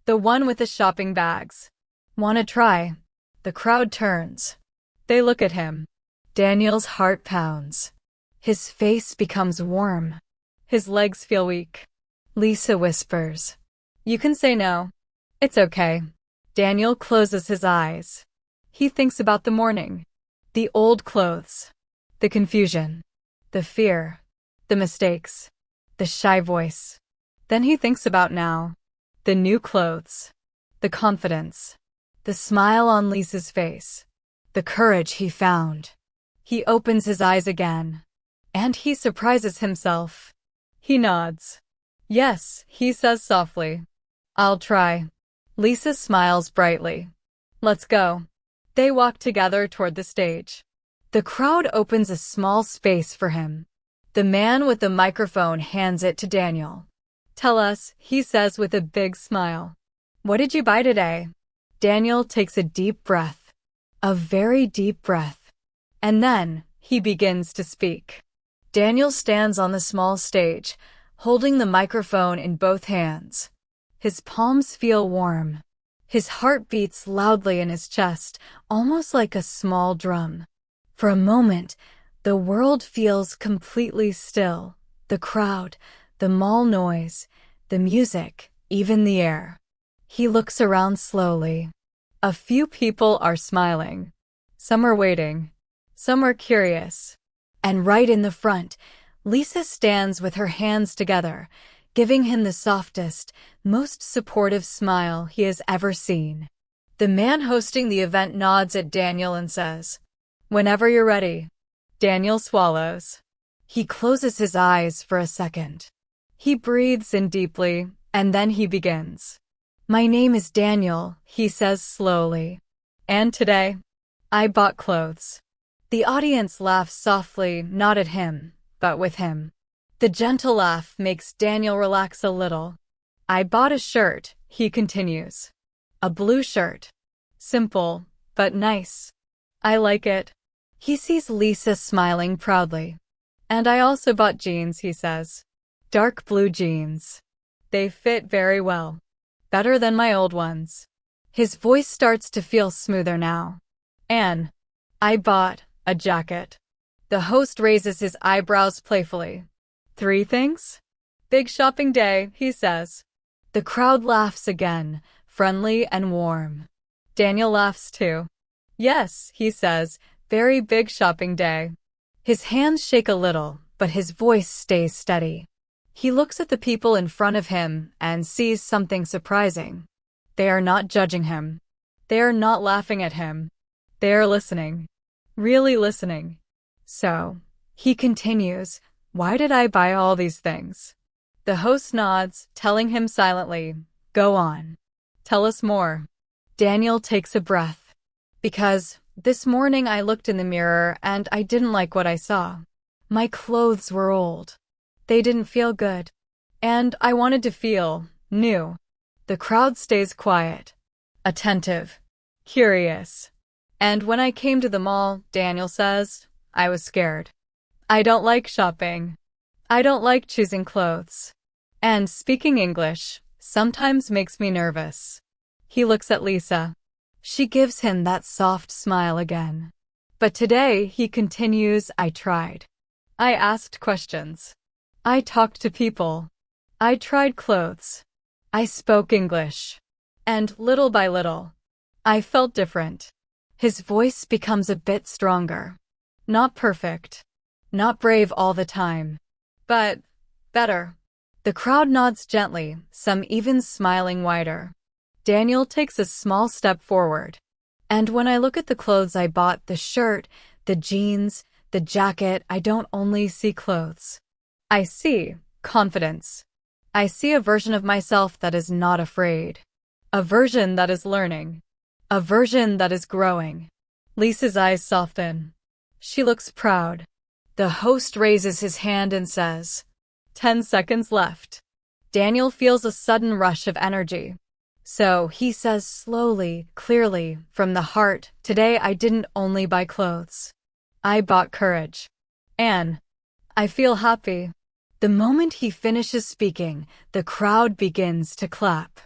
the one with the shopping bags. Wanna try? The crowd turns. They look at him. Daniel's heart pounds. His face becomes warm. His legs feel weak. Lisa whispers, You can say no. It's okay. Daniel closes his eyes. He thinks about the morning. The old clothes. The confusion, the fear, the mistakes, the shy voice. Then he thinks about now. The new clothes, the confidence, the smile on Lisa's face, the courage he found. He opens his eyes again, and he surprises himself. He nods. Yes, he says softly. I'll try. Lisa smiles brightly. Let's go. They walk together toward the stage. The crowd opens a small space for him. The man with the microphone hands it to Daniel. Tell us, he says with a big smile. What did you buy today? Daniel takes a deep breath. A very deep breath. And then, he begins to speak. Daniel stands on the small stage, holding the microphone in both hands. His palms feel warm. His heart beats loudly in his chest, almost like a small drum. For a moment, the world feels completely still. The crowd, the mall noise, the music, even the air. He looks around slowly. A few people are smiling. Some are waiting. Some are curious. And right in the front, Lisa stands with her hands together, giving him the softest, most supportive smile he has ever seen. The man hosting the event nods at Daniel and says, "Whenever you're ready." Daniel swallows. He closes his eyes for a second. He breathes in deeply, and then he begins. "My name is Daniel," he says slowly. "And today, I bought clothes." The audience laughs softly, not at him, but with him. The gentle laugh makes Daniel relax a little. "I bought a shirt," he continues. "A blue shirt. Simple, but nice. I like it." He sees Lisa smiling proudly. "And I also bought jeans," he says. "Dark blue jeans. They fit very well. Better than my old ones." His voice starts to feel smoother now. "And I bought a jacket." The host raises his eyebrows playfully. "3 things? Big shopping day," he says. The crowd laughs again, friendly and warm. Daniel laughs too. "Yes," he says, "very big shopping day." His hands shake a little, but his voice stays steady. He looks at the people in front of him and sees something surprising. They are not judging him. They are not laughing at him. They are listening. Really listening. "So," he continues, "why did I buy all these things?" The host nods, telling him silently, "Go on. Tell us more." Daniel takes a breath. "Because this morning I looked in the mirror and I didn't like what I saw. My clothes were old. They didn't feel good. And I wanted to feel new." The crowd stays quiet, attentive, curious. "And when I came to the mall," Daniel says, "I was scared. I don't like shopping. I don't like choosing clothes. And speaking English sometimes makes me nervous." He looks at Lisa. She gives him that soft smile again. "But today," he continues, "I tried. I asked questions. I talked to people. I tried clothes. I spoke English. And little by little, I felt different." His voice becomes a bit stronger. Not perfect. Not brave all the time. But better. The crowd nods gently, some even smiling wider. Daniel takes a small step forward. "And when I look at the clothes I bought, the shirt, the jeans, the jacket, I don't only see clothes. I see confidence. I see a version of myself that is not afraid. A version that is learning. A version that is growing." Lisa's eyes soften. She looks proud. The host raises his hand and says, 10 seconds left." Daniel feels a sudden rush of energy. So he says slowly, clearly, from the heart, "Today I didn't only buy clothes. I bought courage. And I feel happy." The moment he finishes speaking, the crowd begins to clap.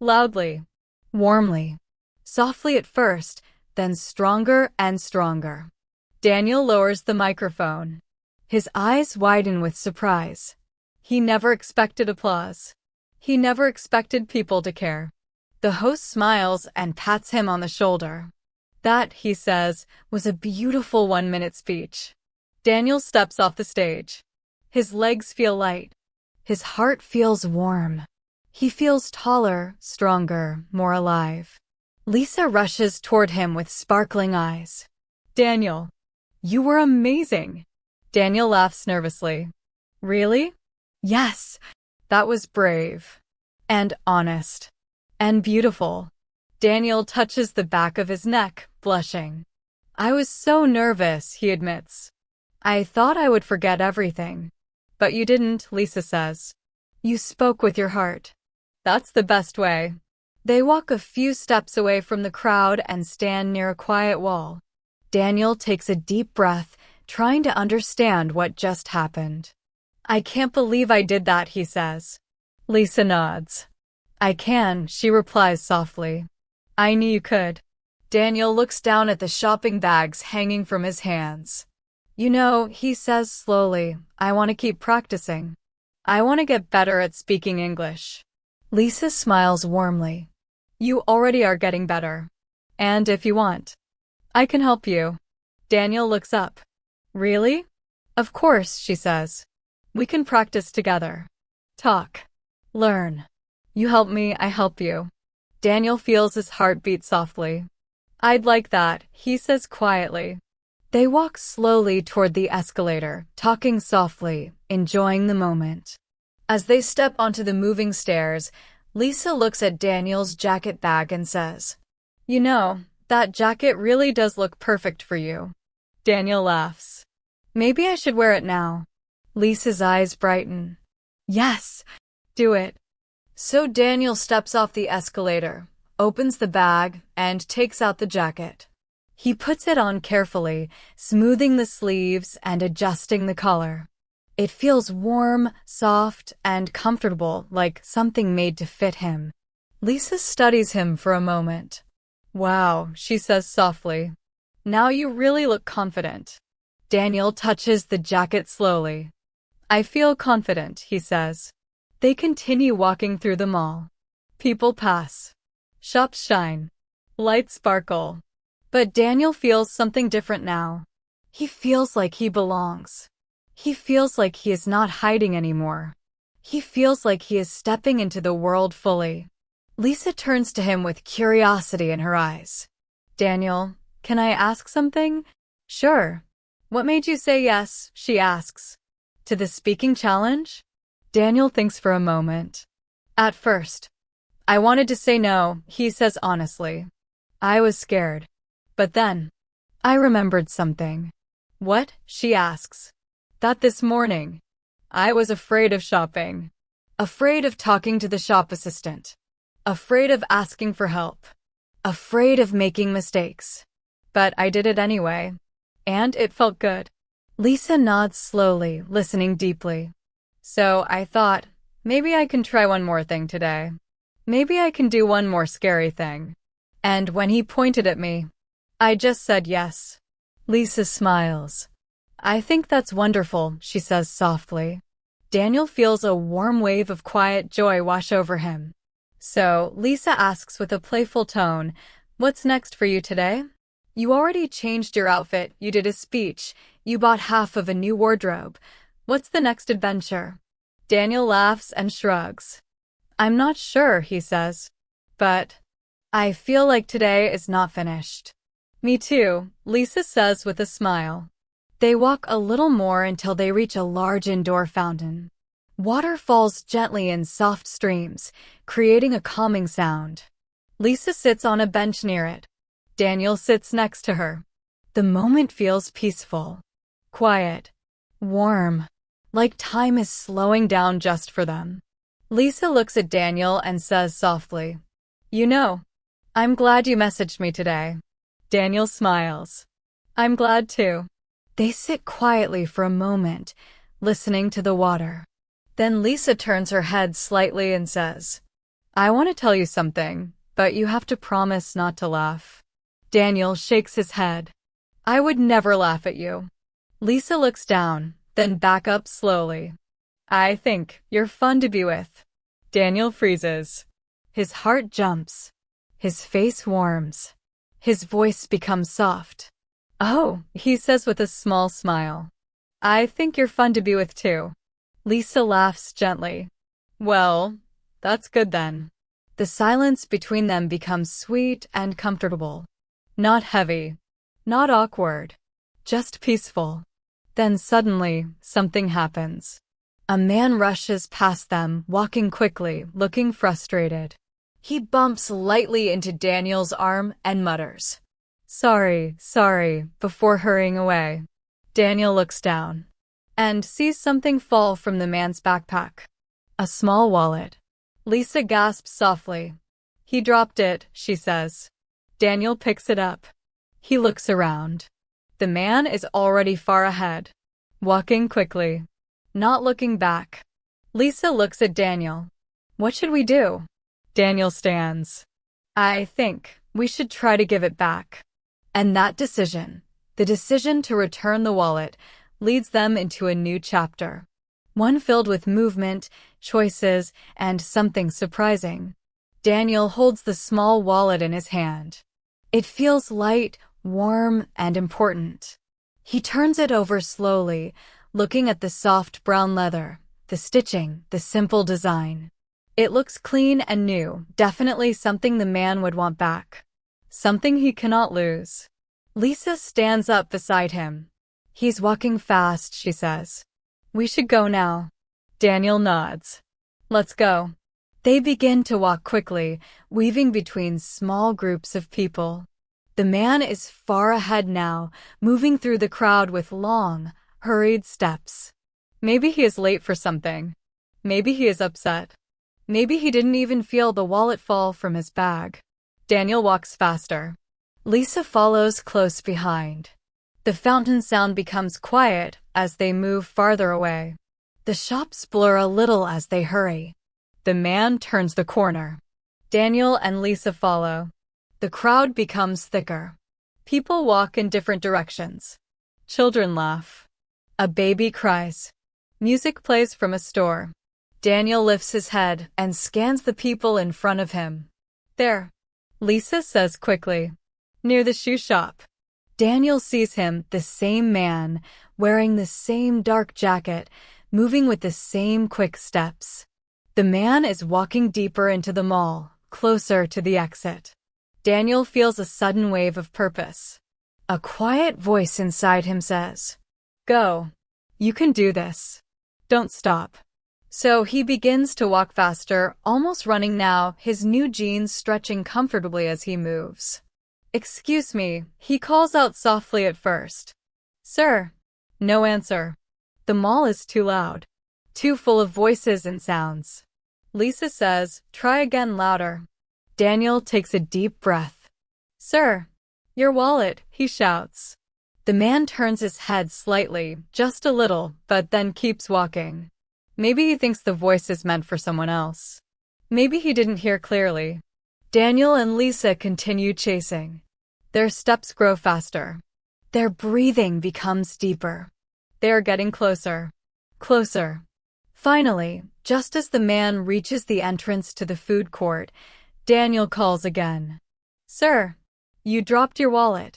Loudly, warmly, softly at first, then stronger and stronger. Daniel lowers the microphone. His eyes widen with surprise. He never expected applause. He never expected people to care. The host smiles and pats him on the shoulder. "That," he says, "was a beautiful 1-minute speech." Daniel steps off the stage. His legs feel light. His heart feels warm. He feels taller, stronger, more alive. Lisa rushes toward him with sparkling eyes. "Daniel, you were amazing." Daniel laughs nervously. "Really?" "Yes." "That was brave. And honest. And beautiful." Daniel touches the back of his neck, blushing. "I was so nervous," he admits. "I thought I would forget everything." "But you didn't," Lisa says. "You spoke with your heart. That's the best way." They walk a few steps away from the crowd and stand near a quiet wall. Daniel takes a deep breath, trying to understand what just happened. "I can't believe I did that," he says. Lisa nods. "I can," she replies softly. "I knew you could." Daniel looks down at the shopping bags hanging from his hands. "You know," he says slowly, "I want to keep practicing. I want to get better at speaking English." Lisa smiles warmly. "You already are getting better. And if you want, I can help you. Daniel looks up. Really? Of course, she says. We can practice together. Talk. Learn. You help me, I help you. Daniel feels his heart beat softly. I'd like that, he says quietly. They walk slowly toward the escalator, talking softly, enjoying the moment. As they step onto the moving stairs, Lisa looks at Daniel's jacket bag and says, You know, that jacket really does look perfect for you. Daniel laughs. Maybe I should wear it now. Lisa's eyes brighten. Yes, do it. So Daniel steps off the escalator, opens the bag, and takes out the jacket. He puts it on carefully, smoothing the sleeves and adjusting the collar. It feels warm, soft, and comfortable, like something made to fit him. Lisa studies him for a moment. Wow, she says softly. Now you really look confident. Daniel touches the jacket slowly. I feel confident, he says. They continue walking through the mall. People pass. Shops shine. Lights sparkle. But Daniel feels something different now. He feels like he belongs. He feels like he is not hiding anymore. He feels like he is stepping into the world fully. Lisa turns to him with curiosity in her eyes. Daniel, can I ask something? Sure. What made you say yes, she asks. To the speaking challenge? Daniel thinks for a moment. At first, I wanted to say no, he says honestly. I was scared. But then, I remembered something. What? She asks. That this morning, I was afraid of shopping. Afraid of talking to the shop assistant. Afraid of asking for help. Afraid of making mistakes. But I did it anyway. And it felt good. Lisa nods slowly, listening deeply. So I thought, maybe I can try one more thing today. Maybe I can do one more scary thing. And when he pointed at me, I just said yes. Lisa smiles. I think that's wonderful, she says softly. Daniel feels a warm wave of quiet joy wash over him. So, Lisa asks with a playful tone, what's next for you today? You already changed your outfit, you did a speech, you bought half of a new wardrobe. What's the next adventure? Daniel laughs and shrugs. I'm not sure, he says. But I feel like today is not finished. Me too, Lisa says with a smile. They walk a little more until they reach a large indoor fountain. Water falls gently in soft streams, creating a calming sound. Lisa sits on a bench near it. Daniel sits next to her. The moment feels peaceful, quiet, warm, like time is slowing down just for them. Lisa looks at Daniel and says softly, You know, I'm glad you messaged me today. Daniel smiles. I'm glad too. They sit quietly for a moment, listening to the water. Then Lisa turns her head slightly and says, I want to tell you something, but you have to promise not to laugh. Daniel shakes his head. I would never laugh at you. Lisa looks down, then back up slowly. I think you're fun to be with. Daniel freezes. His heart jumps. His face warms. His voice becomes soft. Oh, he says with a small smile. I think you're fun to be with too. Lisa laughs gently. Well, that's good then. The silence between them becomes sweet and comfortable. Not heavy. Not awkward. Just peaceful. Then suddenly, something happens. A man rushes past them, walking quickly, looking frustrated. He bumps lightly into Daniel's arm and mutters, sorry, before hurrying away. Daniel looks down and sees something fall from the man's backpack. A small wallet. Lisa gasps softly. He dropped it, she says. Daniel picks it up. He looks around. The man is already far ahead, walking quickly, not looking back. Lisa looks at Daniel. What should we do? Daniel stands. I think we should try to give it back. And that decision, the decision to return the wallet, leads them into a new chapter. One filled with movement, choices, and something surprising. Daniel holds the small wallet in his hand. It feels light, warm, and important. He turns it over slowly, looking at the soft brown leather, the stitching, the simple design. It looks clean and new, definitely something the man would want back. Something he cannot lose. Lisa stands up beside him. He's walking fast, she says. We should go now. Daniel nods. Let's go. They begin to walk quickly, weaving between small groups of people. The man is far ahead now, moving through the crowd with long, hurried steps. Maybe he is late for something. Maybe he is upset. Maybe he didn't even feel the wallet fall from his bag. Daniel walks faster. Lisa follows close behind. The fountain sound becomes quiet as they move farther away. The shops blur a little as they hurry. The man turns the corner. Daniel and Lisa follow. The crowd becomes thicker. People walk in different directions. Children laugh. A baby cries. Music plays from a store. Daniel lifts his head and scans the people in front of him. There, Lisa says quickly. Near the shoe shop. Daniel sees him, the same man, wearing the same dark jacket, moving with the same quick steps. The man is walking deeper into the mall, closer to the exit. Daniel feels a sudden wave of purpose. A quiet voice inside him says, "Go. You can do this. Don't stop." So he begins to walk faster, almost running now, his new jeans stretching comfortably as he moves. "Excuse me," he calls out softly at first. "Sir." No answer. The mall is too loud. Too full of voices and sounds. Lisa says, "Try again louder." Daniel takes a deep breath. "Sir." "Your wallet," he shouts. The man turns his head slightly, just a little, but then keeps walking. Maybe he thinks the voice is meant for someone else. Maybe he didn't hear clearly. Daniel and Lisa continue chasing. Their steps grow faster. Their breathing becomes deeper. They are getting closer. Closer. Finally, just as the man reaches the entrance to the food court, Daniel calls again. "Sir, you dropped your wallet."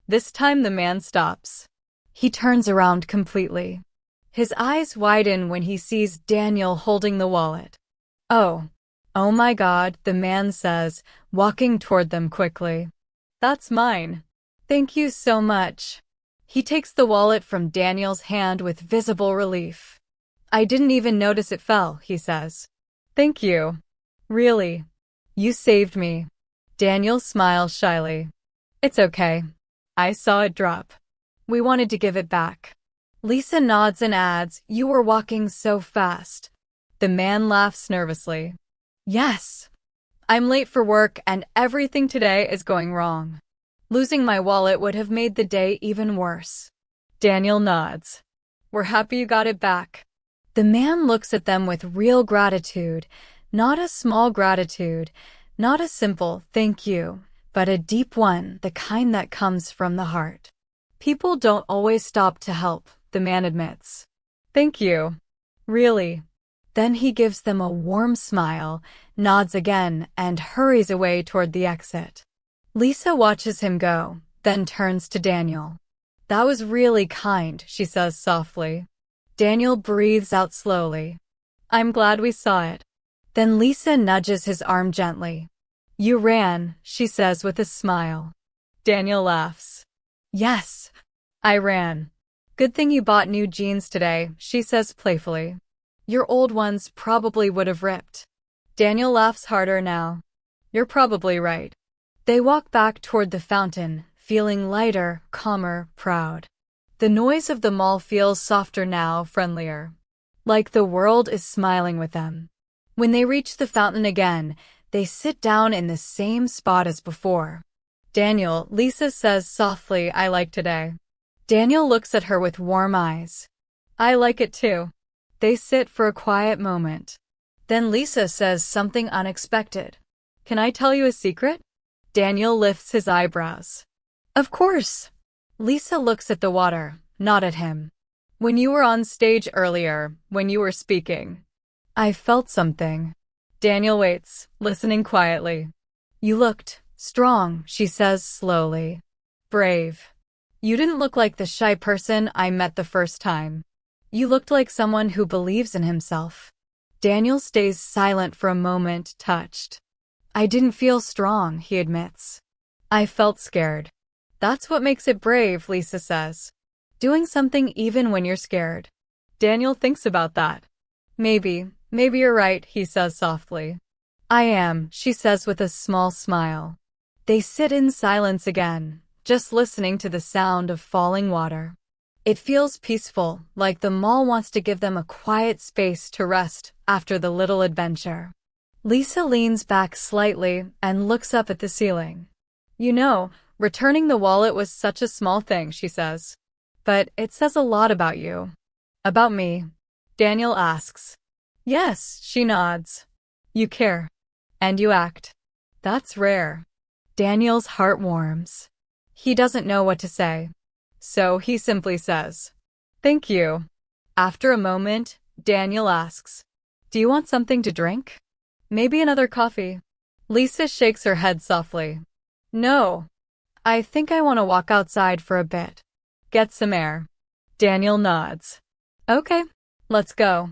This time the man stops. He turns around completely. His eyes widen when he sees Daniel holding the wallet. "Oh. Oh my God," the man says, walking toward them quickly. "That's mine. Thank you so much." He takes the wallet from Daniel's hand with visible relief. "I didn't even notice it fell," he says. "Thank you. Really. You saved me." Daniel smiles shyly. "It's okay. I saw it drop. We wanted to give it back." Lisa nods and adds, "You were walking so fast." The man laughs nervously. "Yes. I'm late for work and everything today is going wrong. Losing my wallet would have made the day even worse." Daniel nods. "We're happy you got it back." The man looks at them with real gratitude, not a small gratitude, not a simple "thank you," but a deep one, the kind that comes from the heart. "People don't always stop to help," the man admits. "Thank you. Really." Then he gives them a warm smile, nods again, and hurries away toward the exit. Lisa watches him go, then turns to Daniel. "That was really kind," she says softly. Daniel breathes out slowly. "I'm glad we saw it." Then Lisa nudges his arm gently. "You ran," she says with a smile. Daniel laughs. "Yes, I ran. Good thing you bought new jeans today," she says playfully. "Your old ones probably would have ripped." Daniel laughs harder now. "You're probably right." They walk back toward the fountain, feeling lighter, calmer, proud. The noise of the mall feels softer now, friendlier. Like the world is smiling with them. When they reach the fountain again, they sit down in the same spot as before. "Daniel," Lisa says softly, "I like today." Daniel looks at her with warm eyes. "I like it too." They sit for a quiet moment. Then Lisa says something unexpected. "Can I tell you a secret?" Daniel lifts his eyebrows. "Of course." Lisa looks at the water, not at him. "When you were on stage earlier, when you were speaking, I felt something." Daniel waits, listening quietly. "You looked Strong, she says slowly. Brave. You didn't look like the shy person I met the first time. You looked like someone who believes in himself. Daniel stays silent for a moment, touched. I didn't feel strong, he admits. I felt scared. That's what makes it brave, Lisa says. Doing something even when you're scared. Daniel thinks about that. Maybe you're right, he says softly. I am, she says with a small smile. They sit in silence again, just listening to the sound of falling water. It feels peaceful, like the mall wants to give them a quiet space to rest after the little adventure. Lisa leans back slightly and looks up at the ceiling. You know, returning the wallet was such a small thing, she says. But it says a lot about you. About me? Daniel asks. Yes, she nods. You care. And you act. That's rare. Daniel's heart warms. He doesn't know what to say. So he simply says, Thank you. After a moment, Daniel asks, Do you want something to drink? Maybe another coffee? Lisa shakes her head softly. No. I think I want to walk outside for a bit. Get some air. Daniel nods. Okay, let's go.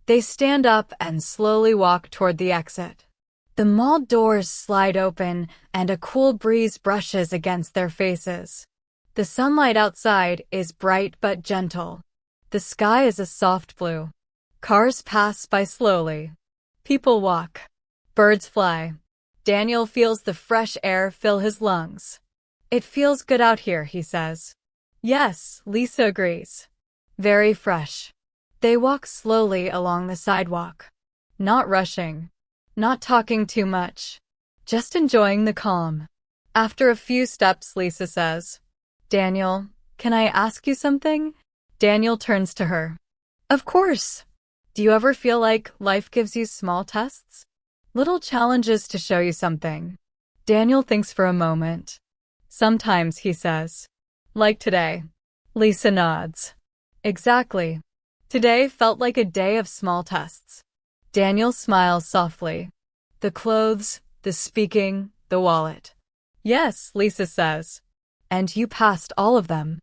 They stand up and slowly walk toward the exit. The mall doors slide open and a cool breeze brushes against their faces. The sunlight outside is bright but gentle. The sky is a soft blue. Cars pass by slowly. People walk. Birds fly. Daniel feels the fresh air fill his lungs. It feels good out here, he says. Yes, Lisa agrees. Very fresh. They walk slowly along the sidewalk. Not rushing. Not talking too much. Just enjoying the calm. After a few steps, Lisa says, Daniel, can I ask you something? Daniel turns to her. Of course. Do you ever feel like life gives you small tests? Little challenges to show you something. Daniel thinks for a moment. Sometimes, he says. Like today. Lisa nods. Exactly. Today felt like a day of small tests. Daniel smiles softly. The clothes, the speaking, the wallet. Yes, Lisa says. And you passed all of them.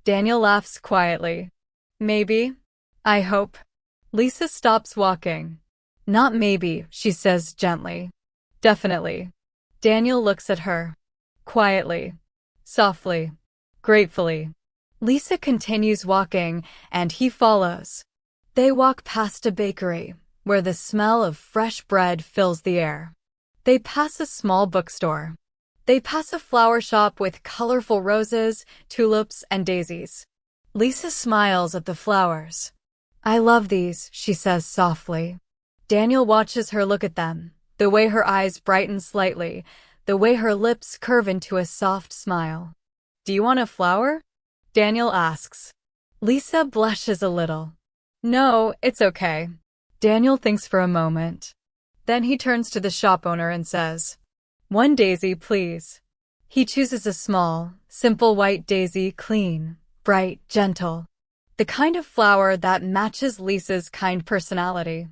Daniel laughs quietly. Maybe. I hope. Lisa stops walking. Not maybe, she says gently. Definitely. Daniel looks at her. Quietly. Softly. Gratefully. Lisa continues walking, and he follows. They walk past a bakery, where the smell of fresh bread fills the air. They pass a small bookstore. They pass a flower shop with colorful roses, tulips, and daisies. Lisa smiles at the flowers. I love these, she says softly. Daniel watches her look at them, the way her eyes brighten slightly, the way her lips curve into a soft smile. Do you want a flower? Daniel asks. Lisa blushes a little. No, it's okay. Daniel thinks for a moment. Then he turns to the shop owner and says, One daisy, please. He chooses a small, simple white daisy, clean, bright, gentle. The kind of flower that matches Lisa's kind personality.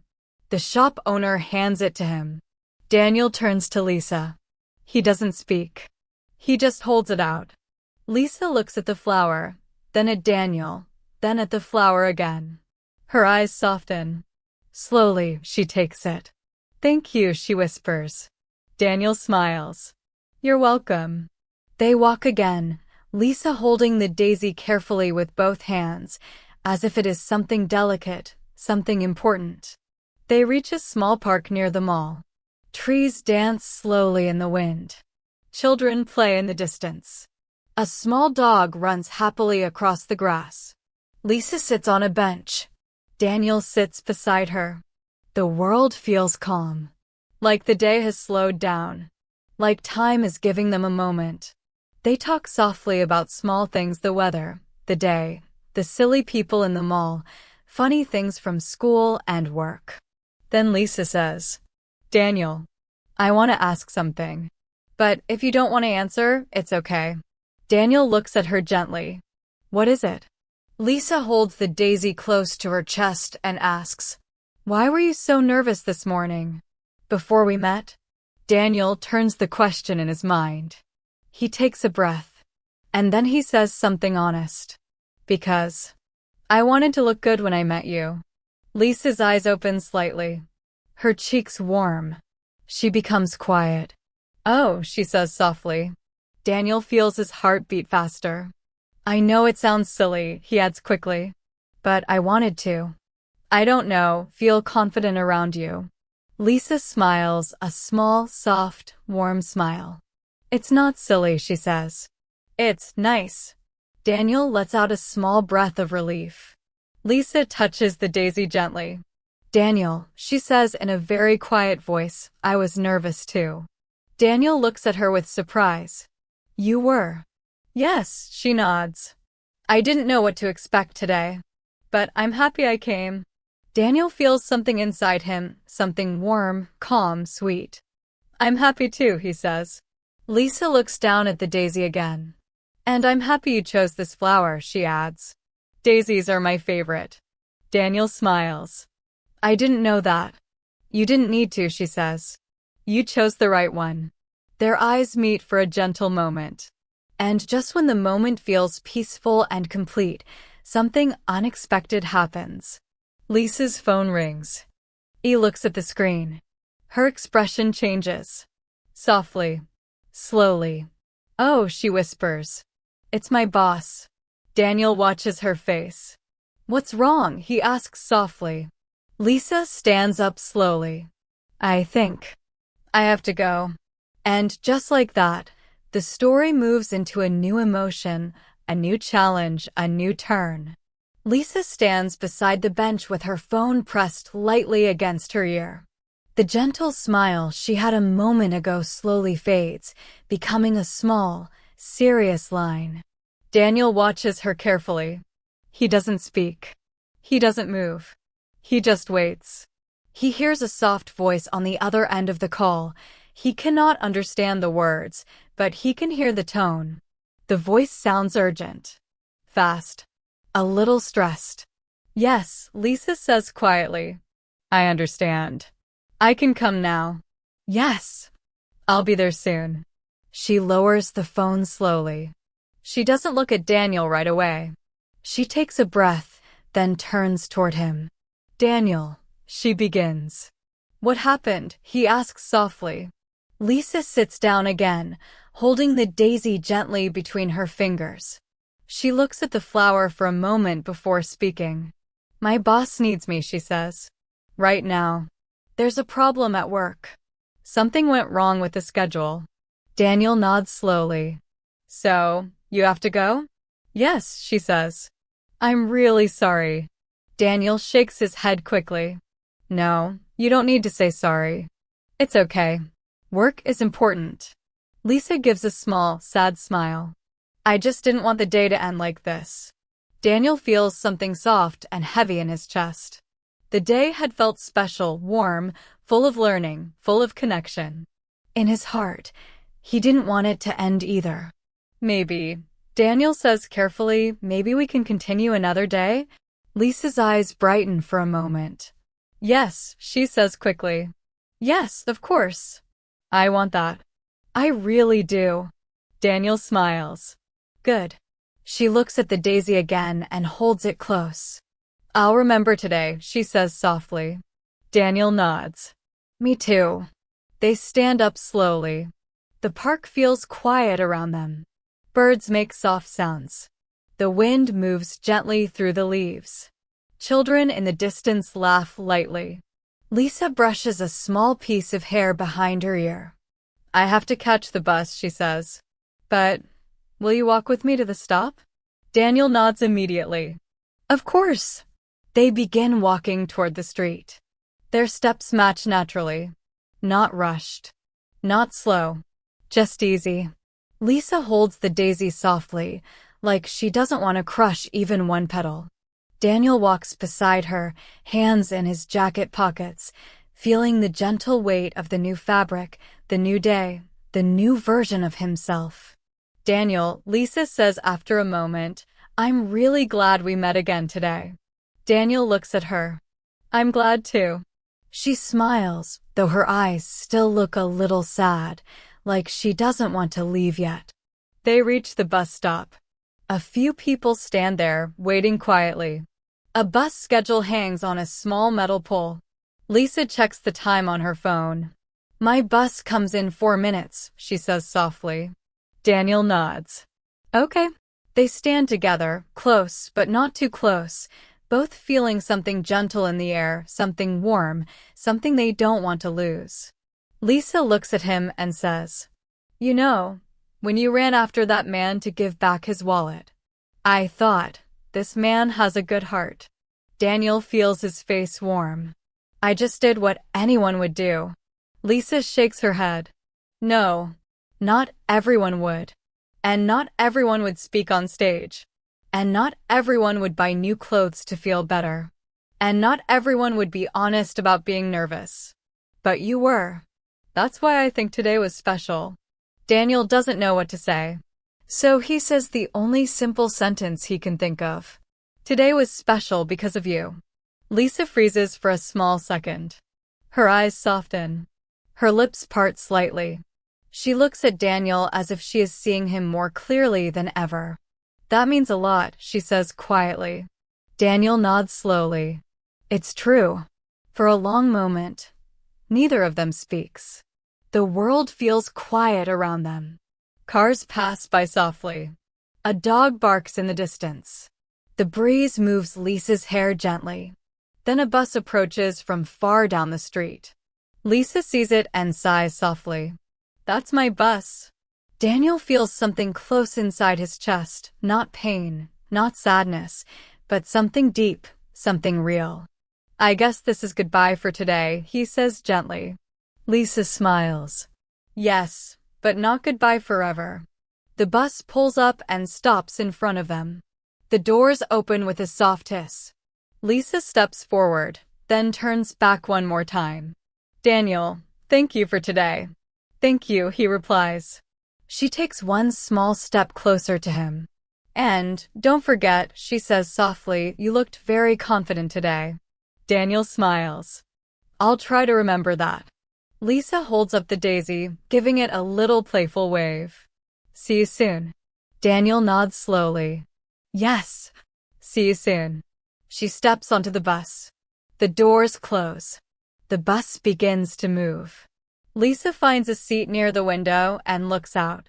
The shop owner hands it to him. Daniel turns to Lisa. He doesn't speak. He just holds it out. Lisa looks at the flower, then at Daniel, then at the flower again. Her eyes soften. Slowly, she takes it. Thank you, she whispers. Daniel smiles. You're welcome. They walk again, Lisa holding the daisy carefully with both hands, as if it is something delicate, something important. They reach a small park near the mall. Trees dance slowly in the wind. Children play in the distance. A small dog runs happily across the grass. Lisa sits on a bench. Daniel sits beside her. The world feels calm. Like the day has slowed down. Like time is giving them a moment. They talk softly about small things, the weather, the day, the silly people in the mall, funny things from school and work. Then Lisa says, Daniel, I want to ask something. But if you don't want to answer, it's okay. Daniel looks at her gently. What is it? Lisa holds the daisy close to her chest and asks, Why were you so nervous this morning? Before we met? Daniel turns the question in his mind. He takes a breath. And then he says something honest. Because I wanted to look good when I met you. Lisa's eyes open slightly. Her cheeks warm. She becomes quiet. Oh, she says softly. Daniel feels his heart beat faster. I know it sounds silly, he adds quickly. But I wanted to. I don't know, feel confident around you. Lisa smiles, a small, soft, warm smile. It's not silly, she says. It's nice. Daniel lets out a small breath of relief. Lisa touches the daisy gently. Daniel, she says in a very quiet voice, I was nervous too. Daniel looks at her with surprise. You were? Yes, she nods. I didn't know what to expect today. But I'm happy I came. Daniel feels something inside him, something warm, calm, sweet. I'm happy too, he says. Lisa looks down at the daisy again. And I'm happy you chose this flower, she adds. Daisies are my favorite. Daniel smiles. I didn't know that. You didn't need to, she says. You chose the right one. Their eyes meet for a gentle moment. And just when the moment feels peaceful and complete, something unexpected happens. Lisa's phone rings. He looks at the screen. Her expression changes. Softly. Slowly. Oh, she whispers. It's my boss. Daniel watches her face. What's wrong? He asks softly. Lisa stands up slowly. I think I have to go. And just like that, the story moves into a new emotion, a new challenge, a new turn. Lisa stands beside the bench with her phone pressed lightly against her ear. The gentle smile she had a moment ago slowly fades, becoming a small, serious line. Daniel watches her carefully. He doesn't speak. He doesn't move. He just waits. He hears a soft voice on the other end of the call. He cannot understand the words, but he can hear the tone. The voice sounds urgent. Fast. A little stressed. Yes, Lisa says quietly. I understand. I can come now. Yes. I'll be there soon. She lowers the phone slowly. She doesn't look at Daniel right away. She takes a breath, then turns toward him. Daniel, she begins. What happened? He asks softly. Lisa sits down again, holding the daisy gently between her fingers. She looks at the flower for a moment before speaking. My boss needs me, she says. Right now. There's a problem at work. Something went wrong with the schedule. Daniel nods slowly. So, you have to go? Yes, she says. I'm really sorry. Daniel shakes his head quickly. No, you don't need to say sorry. It's okay. Work is important. Lisa gives a small, sad smile. I just didn't want the day to end like this. Daniel feels something soft and heavy in his chest. The day had felt special, warm, full of learning, full of connection. In his heart, he didn't want it to end either. Maybe, Daniel says carefully, maybe we can continue another day? Lisa's eyes brighten for a moment. Yes, she says quickly. Yes, of course. I want that. I really do. Daniel smiles. Good. She looks at the daisy again and holds it close. I'll remember today, she says softly. Daniel nods. Me too. They stand up slowly. The park feels quiet around them. Birds make soft sounds. The wind moves gently through the leaves. Children in the distance laugh lightly. Lisa brushes a small piece of hair behind her ear. I have to catch the bus, she says. But will you walk with me to the stop? Daniel nods immediately. Of course. They begin walking toward the street. Their steps match naturally. Not rushed. Not slow. Just easy. Lisa holds the daisy softly, like she doesn't want to crush even one petal. Daniel walks beside her, hands in his jacket pockets, feeling the gentle weight of the new fabric, the new day, the new version of himself. Daniel, Lisa says after a moment, I'm really glad we met again today. Daniel looks at her. I'm glad too. She smiles, though her eyes still look a little sad, like she doesn't want to leave yet. They reach the bus stop. A few people stand there, waiting quietly. A bus schedule hangs on a small metal pole. Lisa checks the time on her phone. "My bus comes in 4 minutes," she says softly. Daniel nods. "Okay." They stand together, close but not too close, both feeling something gentle in the air, something warm, something they don't want to lose. Lisa looks at him and says, "You know, when you ran after that man to give back his wallet, I thought, this man has a good heart." Daniel feels his face warm. "I just did what anyone would do." Lisa shakes her head. "No, not everyone would. And not everyone would speak on stage. And not everyone would buy new clothes to feel better. And not everyone would be honest about being nervous. But you were. That's why I think today was special." Daniel doesn't know what to say. So he says the only simple sentence he can think of. "Today was special because of you." Lisa freezes for a small second. Her eyes soften. Her lips part slightly. She looks at Daniel as if she is seeing him more clearly than ever. "That means a lot," she says quietly. Daniel nods slowly. It's true. For a long moment, neither of them speaks. The world feels quiet around them. Cars pass by softly. A dog barks in the distance. The breeze moves Lisa's hair gently. Then a bus approaches from far down the street. Lisa sees it and sighs softly. "That's my bus." Daniel feels something close inside his chest, not pain, not sadness, but something deep, something real. "I guess this is goodbye for today," he says gently. Lisa smiles. "Yes, but not goodbye forever." The bus pulls up and stops in front of them. The doors open with a soft hiss. Lisa steps forward, then turns back one more time. "Daniel, thank you for today." "Thank you," he replies. She takes one small step closer to him. "And, don't forget," she says softly, "you looked very confident today." Daniel smiles. "I'll try to remember that." Lisa holds up the daisy, giving it a little playful wave. "See you soon." Daniel nods slowly. "Yes. See you soon." She steps onto the bus. The doors close. The bus begins to move. Lisa finds a seat near the window and looks out.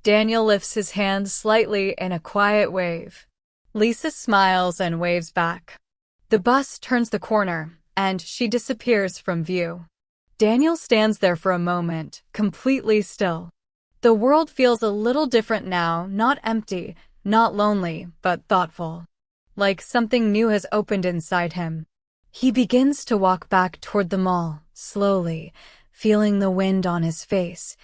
Daniel lifts his hand slightly in a quiet wave. Lisa smiles and waves back. The bus turns the corner, and she disappears from view. Daniel stands there for a moment, completely still. The world feels a little different now, not empty, not lonely, but thoughtful. Like something new has opened inside him. He begins to walk back toward the mall, slowly, feeling the wind on his face,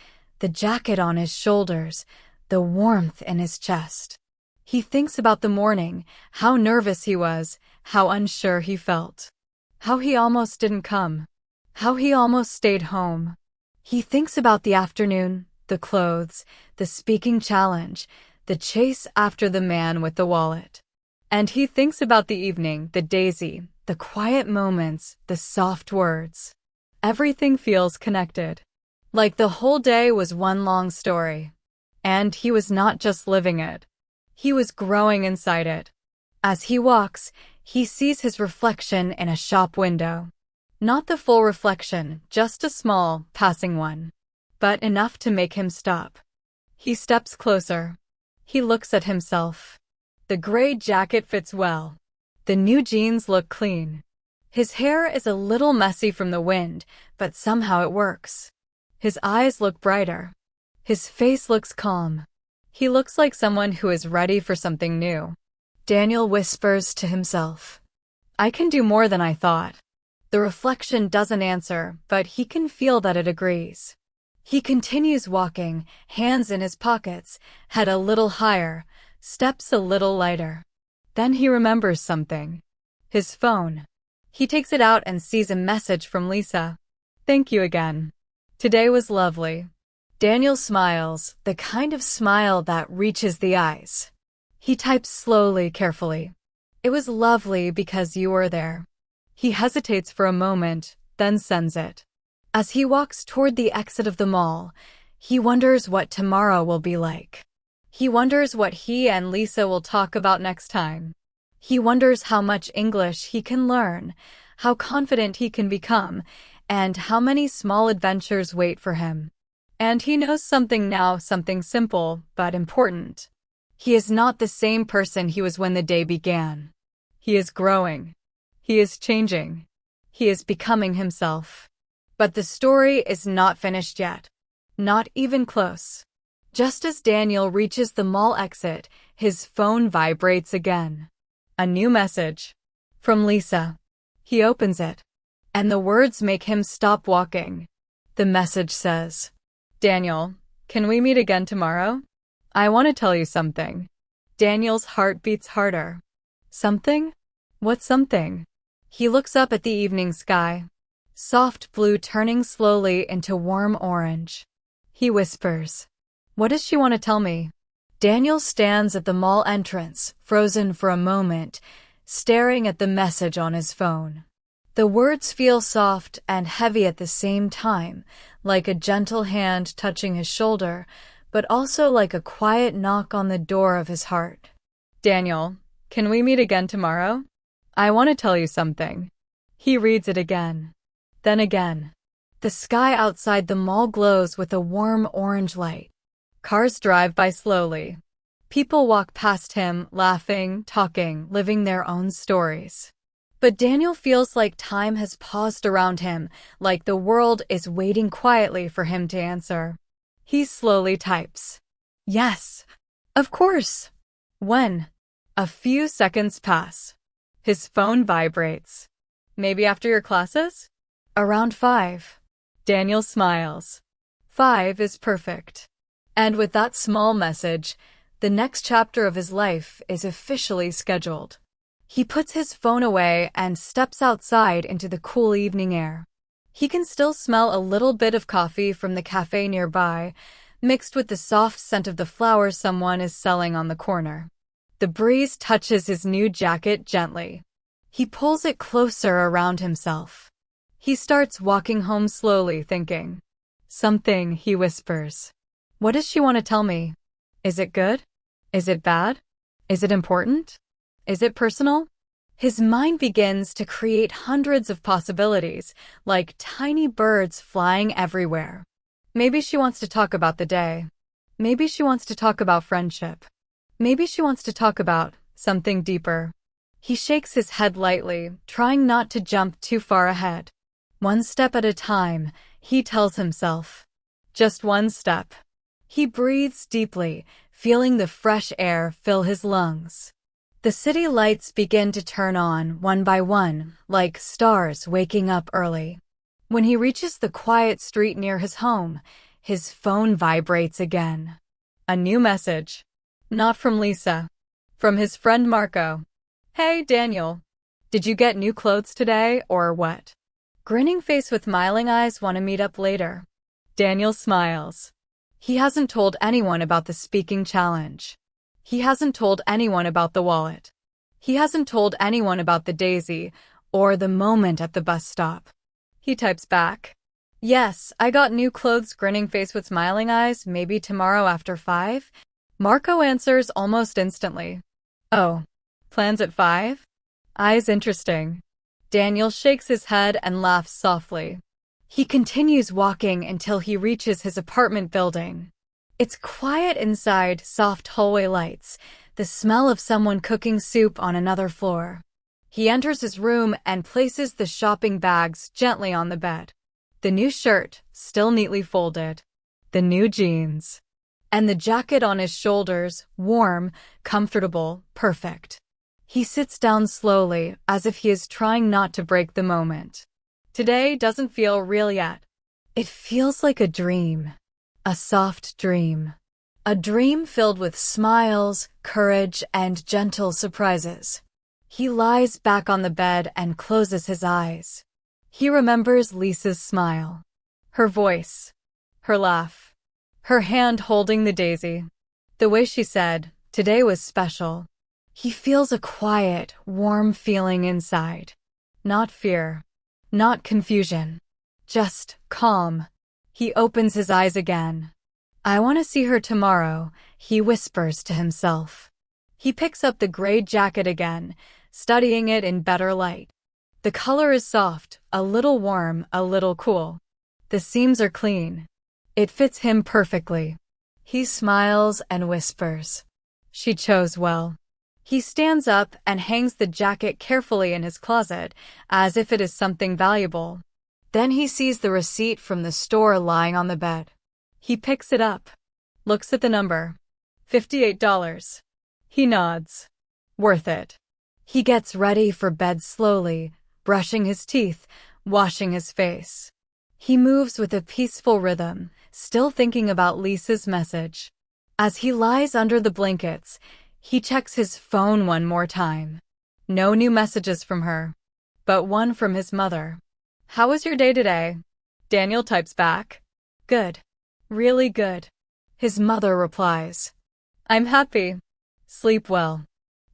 the jacket on his shoulders, the warmth in his chest. He thinks about the morning, how nervous he was, how unsure he felt. How he almost didn't come. How he almost stayed home. He thinks about the afternoon, the clothes, the speaking challenge, the chase after the man with the wallet. And he thinks about the evening, the daisy, the quiet moments, the soft words. Everything feels connected. Like the whole day was one long story. And he was not just living it. He was growing inside it. As he walks, he sees his reflection in a shop window. Not the full reflection, just a small, passing one. But enough to make him stop. He steps closer. He looks at himself. The gray jacket fits well. The new jeans look clean. His hair is a little messy from the wind, but somehow it works. His eyes look brighter. His face looks calm. He looks like someone who is ready for something new. Daniel whispers to himself, "I can do more than I thought." The reflection doesn't answer, but he can feel that it agrees. He continues walking, hands in his pockets, head a little higher, steps a little lighter. Then he remembers something. His phone. He takes it out and sees a message from Lisa. "Thank you again. Today was lovely." Daniel smiles, the kind of smile that reaches the eyes. He types slowly, carefully. "It was lovely because you were there." He hesitates for a moment, then sends it. As he walks toward the exit of the mall, he wonders what tomorrow will be like. He wonders what he and Lisa will talk about next time. He wonders how much English he can learn, how confident he can become, and how many small adventures wait for him. And he knows something now, something simple but important. He is not the same person he was when the day began. He is growing. He is changing. He is becoming himself. But the story is not finished yet. Not even close. Just as Daniel reaches the mall exit, his phone vibrates again. A new message. From Lisa. He opens it. And the words make him stop walking. The message says, "Daniel, can we meet again tomorrow? I want to tell you something." Daniel's heart beats harder. Something? What something? He looks up at the evening sky. Soft blue turning slowly into warm orange. He whispers, "What does she want to tell me?" Daniel stands at the mall entrance, frozen for a moment, staring at the message on his phone. The words feel soft and heavy at the same time, like a gentle hand touching his shoulder, but also like a quiet knock on the door of his heart. "Daniel, can we meet again tomorrow? I want to tell you something." He reads it again. Then again. The sky outside the mall glows with a warm orange light. Cars drive by slowly. People walk past him, laughing, talking, living their own stories. But Daniel feels like time has paused around him, like the world is waiting quietly for him to answer. He slowly types, "Yes, of course." When? A few seconds pass. His phone vibrates. "Maybe after your classes?" "Around 5. Daniel smiles. 5 is perfect. And with that small message, the next chapter of his life is officially scheduled. He puts his phone away and steps outside into the cool evening air. He can still smell a little bit of coffee from the cafe nearby, mixed with the soft scent of the flowers someone is selling on the corner. The breeze touches his new jacket gently. He pulls it closer around himself. He starts walking home slowly, thinking. "Something," he whispers. "What does she want to tell me? Is it good? Is it bad? Is it important? Is it personal?" His mind begins to create hundreds of possibilities, like tiny birds flying everywhere. Maybe she wants to talk about the day. Maybe she wants to talk about friendship. Maybe she wants to talk about something deeper. He shakes his head lightly, trying not to jump too far ahead. One step at a time, he tells himself. Just one step. He breathes deeply, feeling the fresh air fill his lungs. The city lights begin to turn on, one by one, like stars waking up early. When he reaches the quiet street near his home, his phone vibrates again. A new message. Not from Lisa. From his friend Marco. "Hey, Daniel. Did you get new clothes today, or what? Grinning face with smiling eyes want to meet up later." Daniel smiles. He hasn't told anyone about the speaking challenge. He hasn't told anyone about the wallet. He hasn't told anyone about the daisy or the moment at the bus stop. He types back. "Yes, I got new clothes, grinning face with smiling eyes, maybe tomorrow after 5. Marco answers almost instantly. "Oh, plans at 5? Eyes interesting." Daniel shakes his head and laughs softly. He continues walking until he reaches his apartment building. It's quiet inside, soft hallway lights, the smell of someone cooking soup on another floor. He enters his room and places the shopping bags gently on the bed. The new shirt, still neatly folded. The new jeans. And the jacket on his shoulders, warm, comfortable, perfect. He sits down slowly, as if he is trying not to break the moment. Today doesn't feel real yet. It feels like a dream. A soft dream. A dream filled with smiles, courage, and gentle surprises. He lies back on the bed and closes his eyes. He remembers Lisa's smile. Her voice. Her laugh. Her hand holding the daisy. The way she said, "Today was special." He feels a quiet, warm feeling inside. Not fear. Not confusion. Just calm. He opens his eyes again. I want to see her tomorrow, he whispers to himself. He picks up the gray jacket again, studying it in better light. The color is soft, a little warm, a little cool. The seams are clean. It fits him perfectly. He smiles and whispers. She chose well. He stands up and hangs the jacket carefully in his closet, as if it is something valuable. Then he sees the receipt from the store lying on the bed. He picks it up, looks at the number. $58. He nods. Worth it. He gets ready for bed slowly, brushing his teeth, washing his face. He moves with a peaceful rhythm, still thinking about Lisa's message. As he lies under the blankets, he checks his phone one more time. No new messages from her, but one from his mother. How was your day today? Daniel types back. Good. Really good. His mother replies. I'm happy. Sleep well.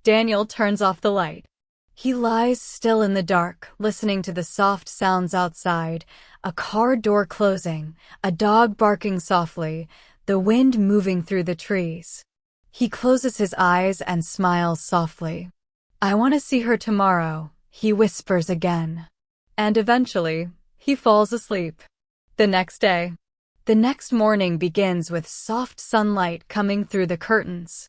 Daniel turns off the light. He lies still in the dark, listening to the soft sounds outside, a car door closing, a dog barking softly, the wind moving through the trees. He closes his eyes and smiles softly. I want to see her tomorrow, he whispers again. And eventually, he falls asleep. The next day. The next morning begins with soft sunlight coming through the curtains.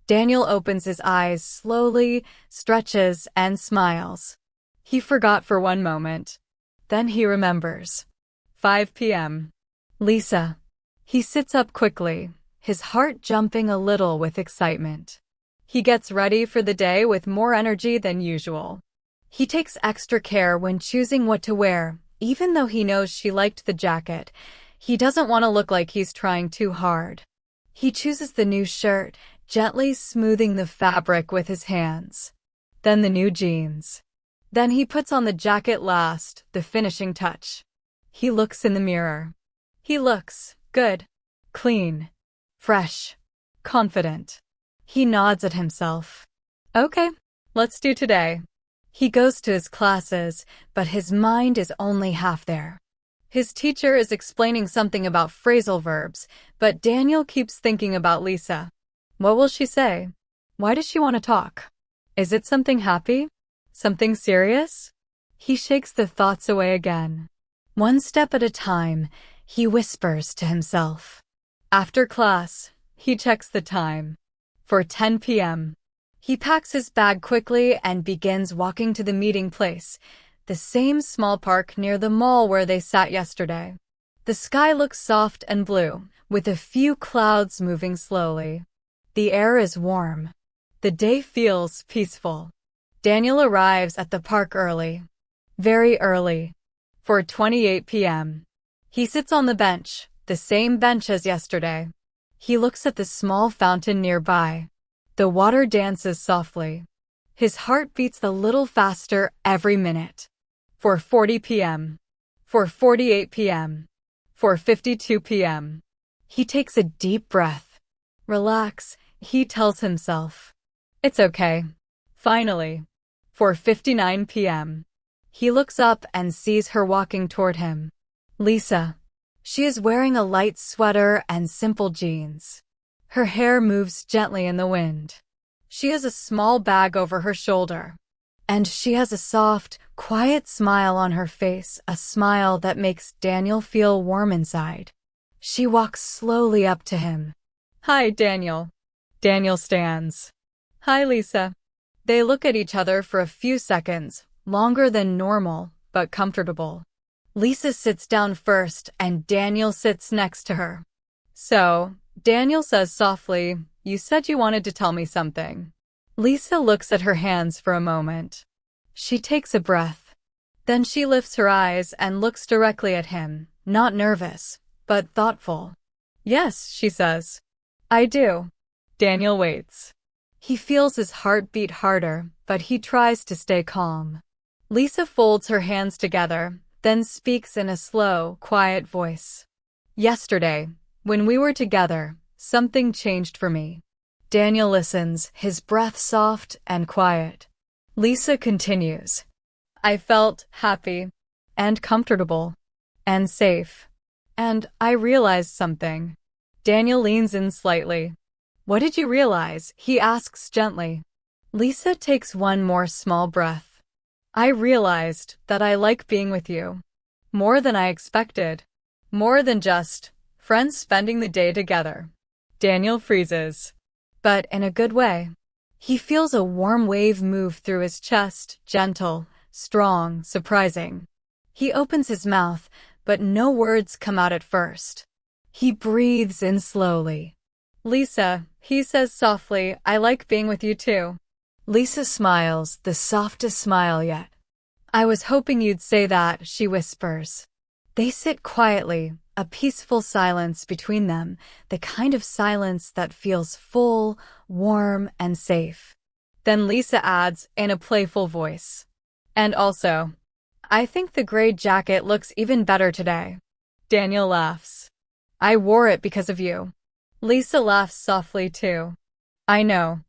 Daniel opens his eyes slowly, stretches, and smiles. He forgot for one moment. Then he remembers. 5 p.m. Lisa. He sits up quickly, his heart jumping a little with excitement. He gets ready for the day with more energy than usual. He takes extra care when choosing what to wear, even though he knows she liked the jacket. He doesn't want to look like he's trying too hard. He chooses the new shirt, gently smoothing the fabric with his hands. Then the new jeans. Then he puts on the jacket last, the finishing touch. He looks in the mirror. He looks good, clean, fresh, confident. He nods at himself. Okay, let's do today. He goes to his classes, but his mind is only half there. His teacher is explaining something about phrasal verbs, but Daniel keeps thinking about Lisa. What will she say? Why does she want to talk? Is it something happy? Something serious? He shakes the thoughts away again. One step at a time, he whispers to himself. After class, he checks the time. For 10 p.m. He packs his bag quickly and begins walking to the meeting place, the same small park near the mall where they sat yesterday. The sky looks soft and blue, with a few clouds moving slowly. The air is warm. The day feels peaceful. Daniel arrives at the park early. Very early. 4:28 p.m. He sits on the bench, the same bench as yesterday. He looks at the small fountain nearby. The water dances softly. His heart beats a little faster every minute. 4:40 p.m. 4:48 p.m. 4:52 p.m. He takes a deep breath. Relax, he tells himself. It's okay. Finally. 4:59 p.m. He looks up and sees her walking toward him. Lisa. She is wearing a light sweater and simple jeans. Her hair moves gently in the wind. She has a small bag over her shoulder. And she has a soft, quiet smile on her face, a smile that makes Daniel feel warm inside. She walks slowly up to him. Hi, Daniel. Daniel stands. Hi, Lisa. They look at each other for a few seconds, longer than normal, but comfortable. Lisa sits down first and Daniel sits next to her. So, Daniel says softly, you said you wanted to tell me something. Lisa looks at her hands for a moment. She takes a breath. Then she lifts her eyes and looks directly at him, not nervous, but thoughtful. Yes, she says. I do. Daniel waits. He feels his heart beat harder, but he tries to stay calm. Lisa folds her hands together, then speaks in a slow, quiet voice. Yesterday, when we were together, something changed for me. Daniel listens, his breath soft and quiet. Lisa continues. I felt happy and comfortable. and safe. And I realized something. Daniel leans in slightly. What did you realize? He asks gently. Lisa takes one more small breath. I realized that I like being with you. More than I expected. More than just friends spending the day together. Daniel freezes. But in a good way. He feels a warm wave move through his chest, gentle, strong, surprising. He opens his mouth, but no words come out at first. He breathes in slowly. Lisa, he says softly, I like being with you too. Lisa smiles, the softest smile yet. I was hoping you'd say that, she whispers. They sit quietly, a peaceful silence between them, the kind of silence that feels full, warm, and safe. Then Lisa adds, in a playful voice. And also, I think the gray jacket looks even better today. Daniel laughs. I wore it because of you. Lisa laughs softly too. I know.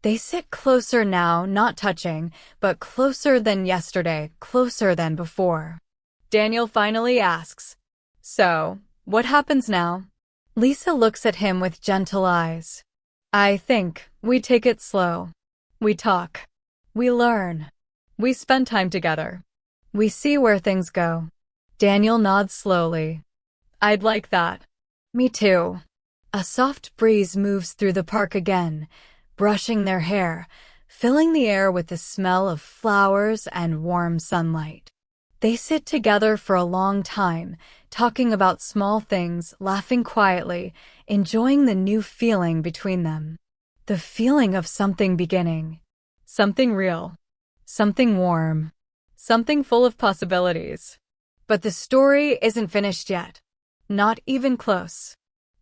They sit closer now, not touching, but closer than yesterday, closer than before. Daniel finally asks, so, what happens now? Lisa looks at him with gentle eyes. I think we take it slow. We talk. We learn. We spend time together. We see where things go. Daniel nods slowly. I'd like that. Me too. A soft breeze moves through the park again, brushing their hair, filling the air with the smell of flowers and warm sunlight. They sit together for a long time, talking about small things, laughing quietly, enjoying the new feeling between them. The feeling of something beginning. Something real. Something warm. Something full of possibilities. But the story isn't finished yet. Not even close.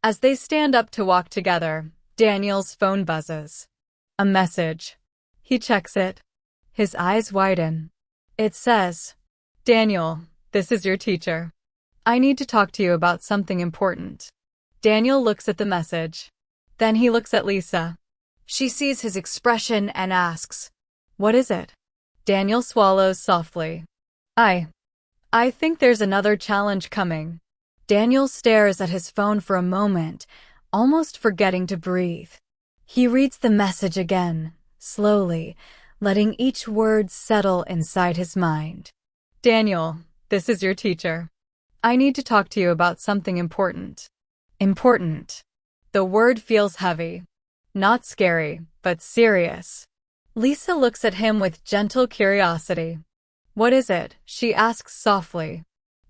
As they stand up to walk together, Daniel's phone buzzes. A message. He checks it. His eyes widen. It says, Daniel, this is your teacher. I need to talk to you about something important. Daniel looks at the message. Then he looks at Lisa. She sees his expression and asks, what is it? Daniel swallows softly. I think there's another challenge coming. Daniel stares at his phone for a moment, almost forgetting to breathe. He reads the message again, slowly, letting each word settle inside his mind. Daniel, this is your teacher. I need to talk to you about something important. Important. The word feels heavy. Not scary, but serious. Lisa looks at him with gentle curiosity. What is it? She asks softly.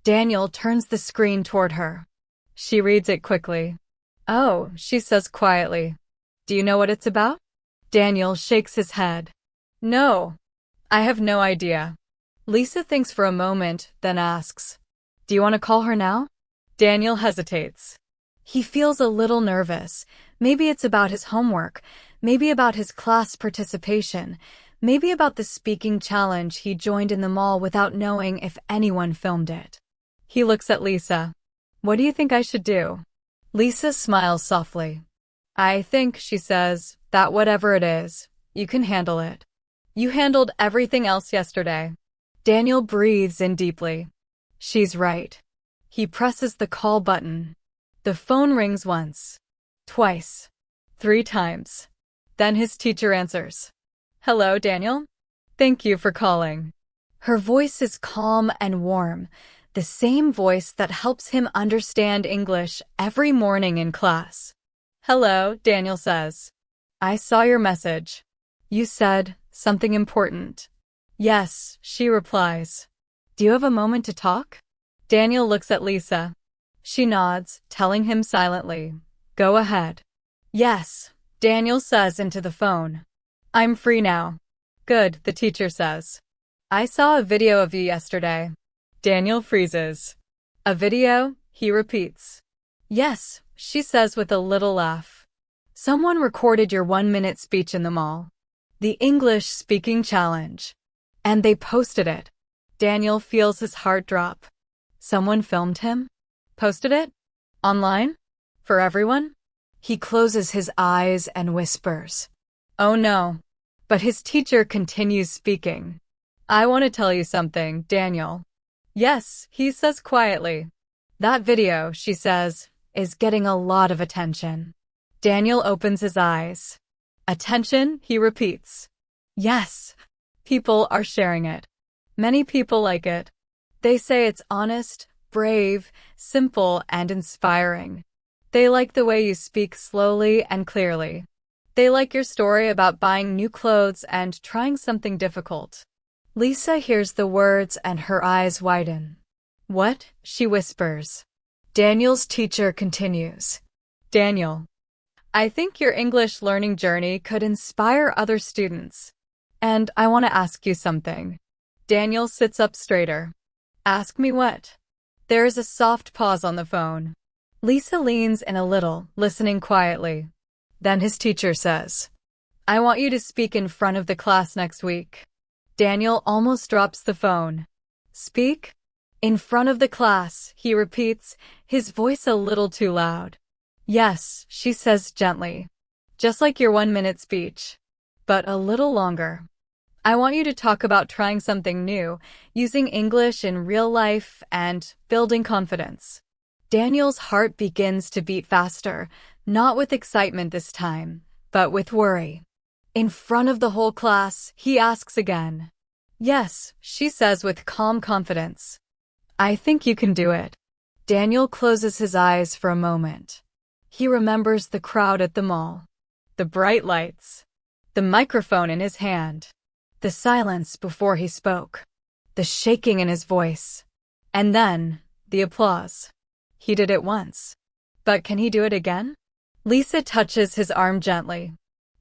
Daniel turns the screen toward her. She reads it quickly. Oh, she says quietly. Do you know what it's about? Daniel shakes his head. No. I have no idea. Lisa thinks for a moment, then asks, do you want to call her now? Daniel hesitates. He feels a little nervous. Maybe it's about his homework. Maybe about his class participation. Maybe about the speaking challenge he joined in the mall without knowing if anyone filmed it. He looks at Lisa. What do you think I should do? Lisa smiles softly. I think, she says, that whatever it is, you can handle it. You handled everything else yesterday. Daniel breathes in deeply. She's right. He presses the call button. The phone rings once, twice, 3 times. Then his teacher answers. Hello, Daniel? Thank you for calling. Her voice is calm and warm, the same voice that helps him understand English every morning in class. Hello, Daniel says. I saw your message. You said something important. Yes, she replies. Do you have a moment to talk? Daniel looks at Lisa. She nods, telling him silently. Go ahead. Yes, Daniel says into the phone. I'm free now. Good, the teacher says. I saw a video of you yesterday. Daniel freezes. A video? He repeats. Yes, she says with a little laugh. Someone recorded your 1-minute speech in the mall. The English speaking challenge. And they posted it. Daniel feels his heart drop. Someone filmed him? Posted it? Online? For everyone? He closes his eyes and whispers. Oh no. But his teacher continues speaking. I want to tell you something, Daniel. Yes, he says quietly. That video, she says, is getting a lot of attention. Daniel opens his eyes. Attention, he repeats. Yes, people are sharing it. Many people like it. They say it's honest, brave, simple, and inspiring. They like the way you speak slowly and clearly. They like your story about buying new clothes and trying something difficult. Lisa hears the words and her eyes widen. What? She whispers. Daniel's teacher continues. Daniel, I think your English learning journey could inspire other students. And I want to ask you something. Daniel sits up straighter. Ask me what? There is a soft pause on the phone. Lisa leans in a little, listening quietly. Then his teacher says, I want you to speak in front of the class next week. Daniel almost drops the phone. Speak? In front of the class, he repeats, his voice a little too loud. Yes, she says gently. Just like your 1-minute speech. But a little longer. I want you to talk about trying something new, using English in real life, and building confidence. Daniel's heart begins to beat faster, not with excitement this time, but with worry. In front of the whole class, he asks again. Yes, she says with calm confidence. I think you can do it. Daniel closes his eyes for a moment. He remembers the crowd at the mall, the bright lights, the microphone in his hand, the silence before he spoke, the shaking in his voice, and then the applause. He did it once. But can he do it again? Lisa touches his arm gently.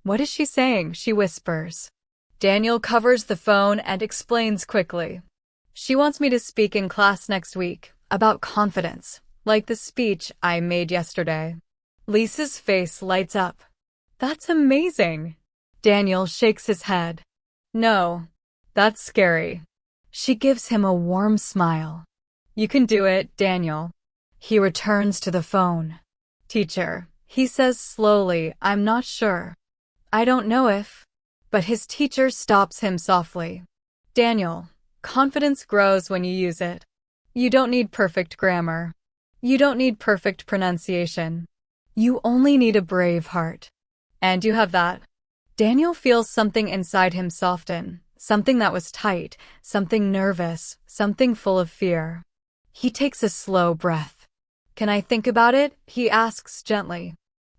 What is she saying? She whispers. Daniel covers the phone and explains quickly. She wants me to speak in class next week about confidence, like the speech I made yesterday. Lisa's face lights up. That's amazing. Daniel shakes his head. No, that's scary. She gives him a warm smile. You can do it, Daniel. He returns to the phone. Teacher, he says slowly, I'm not sure. I don't know if. But his teacher stops him softly. Daniel, confidence grows when you use it. You don't need perfect grammar. You don't need perfect pronunciation. You only need a brave heart. And you have that. Daniel feels something inside him soften, something that was tight, something nervous, something full of fear. He takes a slow breath. Can I think about it? He asks gently.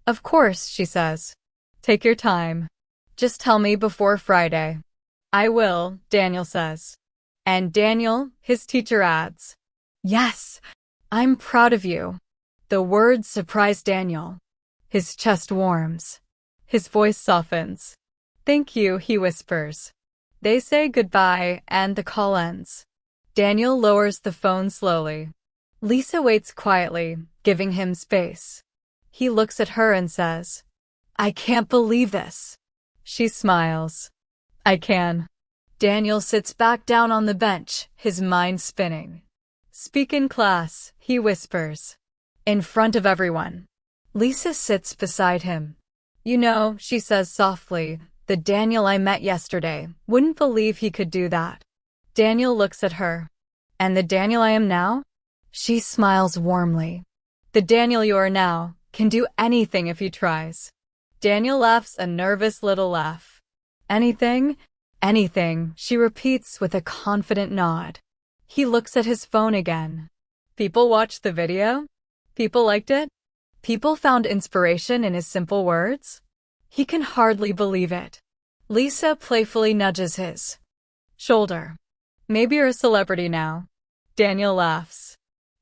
Of course, she says. Take your time. Just tell me before Friday. I will, Daniel says. And Daniel, his teacher adds. Yes, I'm proud of you. The words surprise Daniel. His chest warms. His voice softens. Thank you, he whispers. They say goodbye, and the call ends. Daniel lowers the phone slowly. Lisa waits quietly, giving him space. He looks at her and says, I can't believe this. She smiles. I can. Daniel sits back down on the bench, his mind spinning. Speak in class, he whispers. In front of everyone. Lisa sits beside him. You know, she says softly, the Daniel I met yesterday wouldn't believe he could do that. Daniel looks at her. And the Daniel I am now? She smiles warmly. The Daniel you are now can do anything if he tries. Daniel laughs a nervous little laugh. Anything? Anything, she repeats with a confident nod. He looks at his phone again. People watched the video? People liked it? People found inspiration in his simple words? He can hardly believe it. Lisa playfully nudges his shoulder. Maybe you're a celebrity now. Daniel laughs.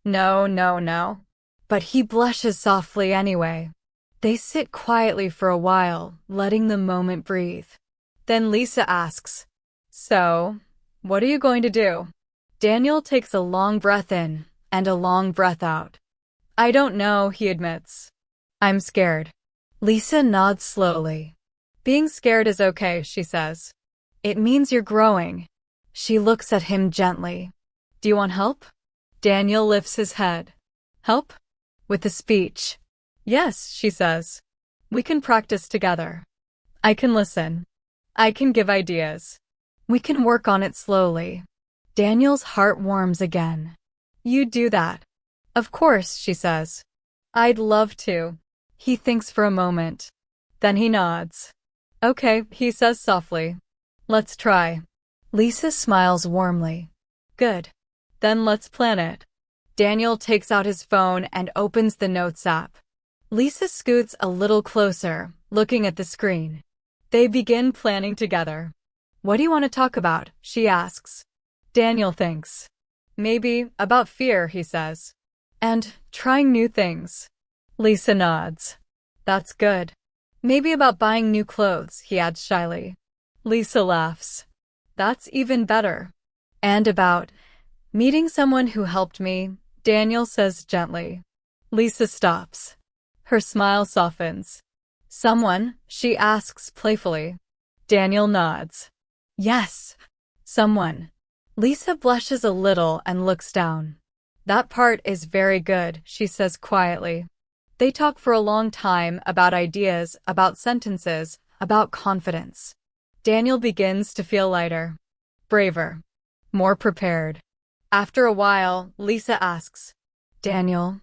No, no, no. But he blushes softly anyway. They sit quietly for a while, letting the moment breathe. Then Lisa asks, So, what are you going to do? Daniel takes a long breath in and a long breath out. I don't know, he admits. I'm scared. Lisa nods slowly. Being scared is okay, she says. It means you're growing. She looks at him gently. Do you want help? Daniel lifts his head. Help? With the speech. Yes, she says. We can practice together. I can listen. I can give ideas. We can work on it slowly. Daniel's heart warms again. You do that. Of course, she says. I'd love to. He thinks for a moment. Then he nods. Okay, he says softly. Let's try. Lisa smiles warmly. Good. Then let's plan it. Daniel takes out his phone and opens the Notes app. Lisa scoots a little closer, looking at the screen. They begin planning together. What do you want to talk about? She asks. Daniel thinks. Maybe about fear, he says. And trying new things. Lisa nods. That's good. Maybe about buying new clothes, he adds shyly. Lisa laughs. That's even better. And about meeting someone who helped me, Daniel says gently. Lisa stops. Her smile softens. Someone? She asks playfully. Daniel nods. Yes, someone. Lisa blushes a little and looks down. That part is very good, she says quietly. They talk for a long time about ideas, about sentences, about confidence. Daniel begins to feel lighter, braver, more prepared. After a while, Lisa asks, Daniel,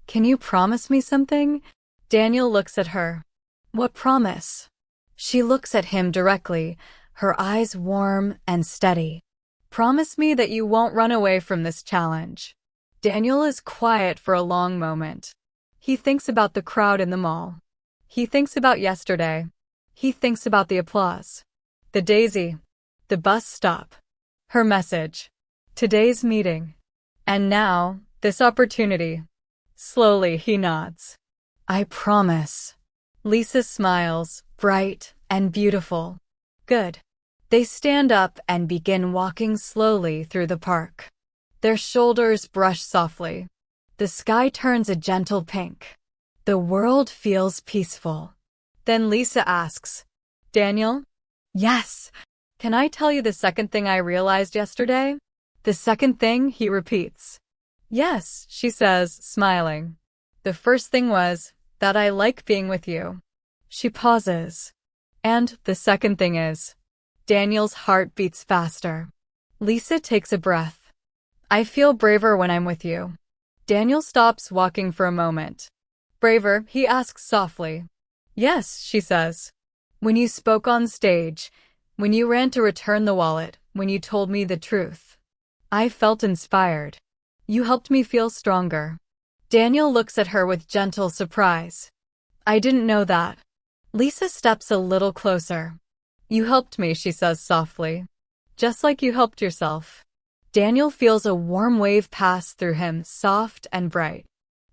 can you promise me something? Daniel looks at her. What promise? She looks at him directly, her eyes warm and steady. Promise me that you won't run away from this challenge. Daniel is quiet for a long moment. He thinks about the crowd in the mall. He thinks about yesterday. He thinks about the applause. The daisy. The bus stop. Her message. Today's meeting. And now, this opportunity. Slowly, he nods. I promise. Lisa smiles, bright and beautiful. Good. They stand up and begin walking slowly through the park. Their shoulders brush softly. The sky turns a gentle pink. The world feels peaceful. Then Lisa asks, Daniel? Yes. Can I tell you the second thing I realized yesterday? The second thing, he repeats. Yes, she says, smiling. The first thing was that I like being with you. She pauses. And the second thing is, Daniel's heart beats faster. Lisa takes a breath. I feel braver when I'm with you. Daniel stops walking for a moment. Braver, he asks softly. Yes, she says. When you spoke on stage, when you ran to return the wallet, when you told me the truth. I felt inspired. You helped me feel stronger. Daniel looks at her with gentle surprise. I didn't know that. Lisa steps a little closer. You helped me, she says softly. Just like you helped yourself. Daniel feels a warm wave pass through him, soft and bright.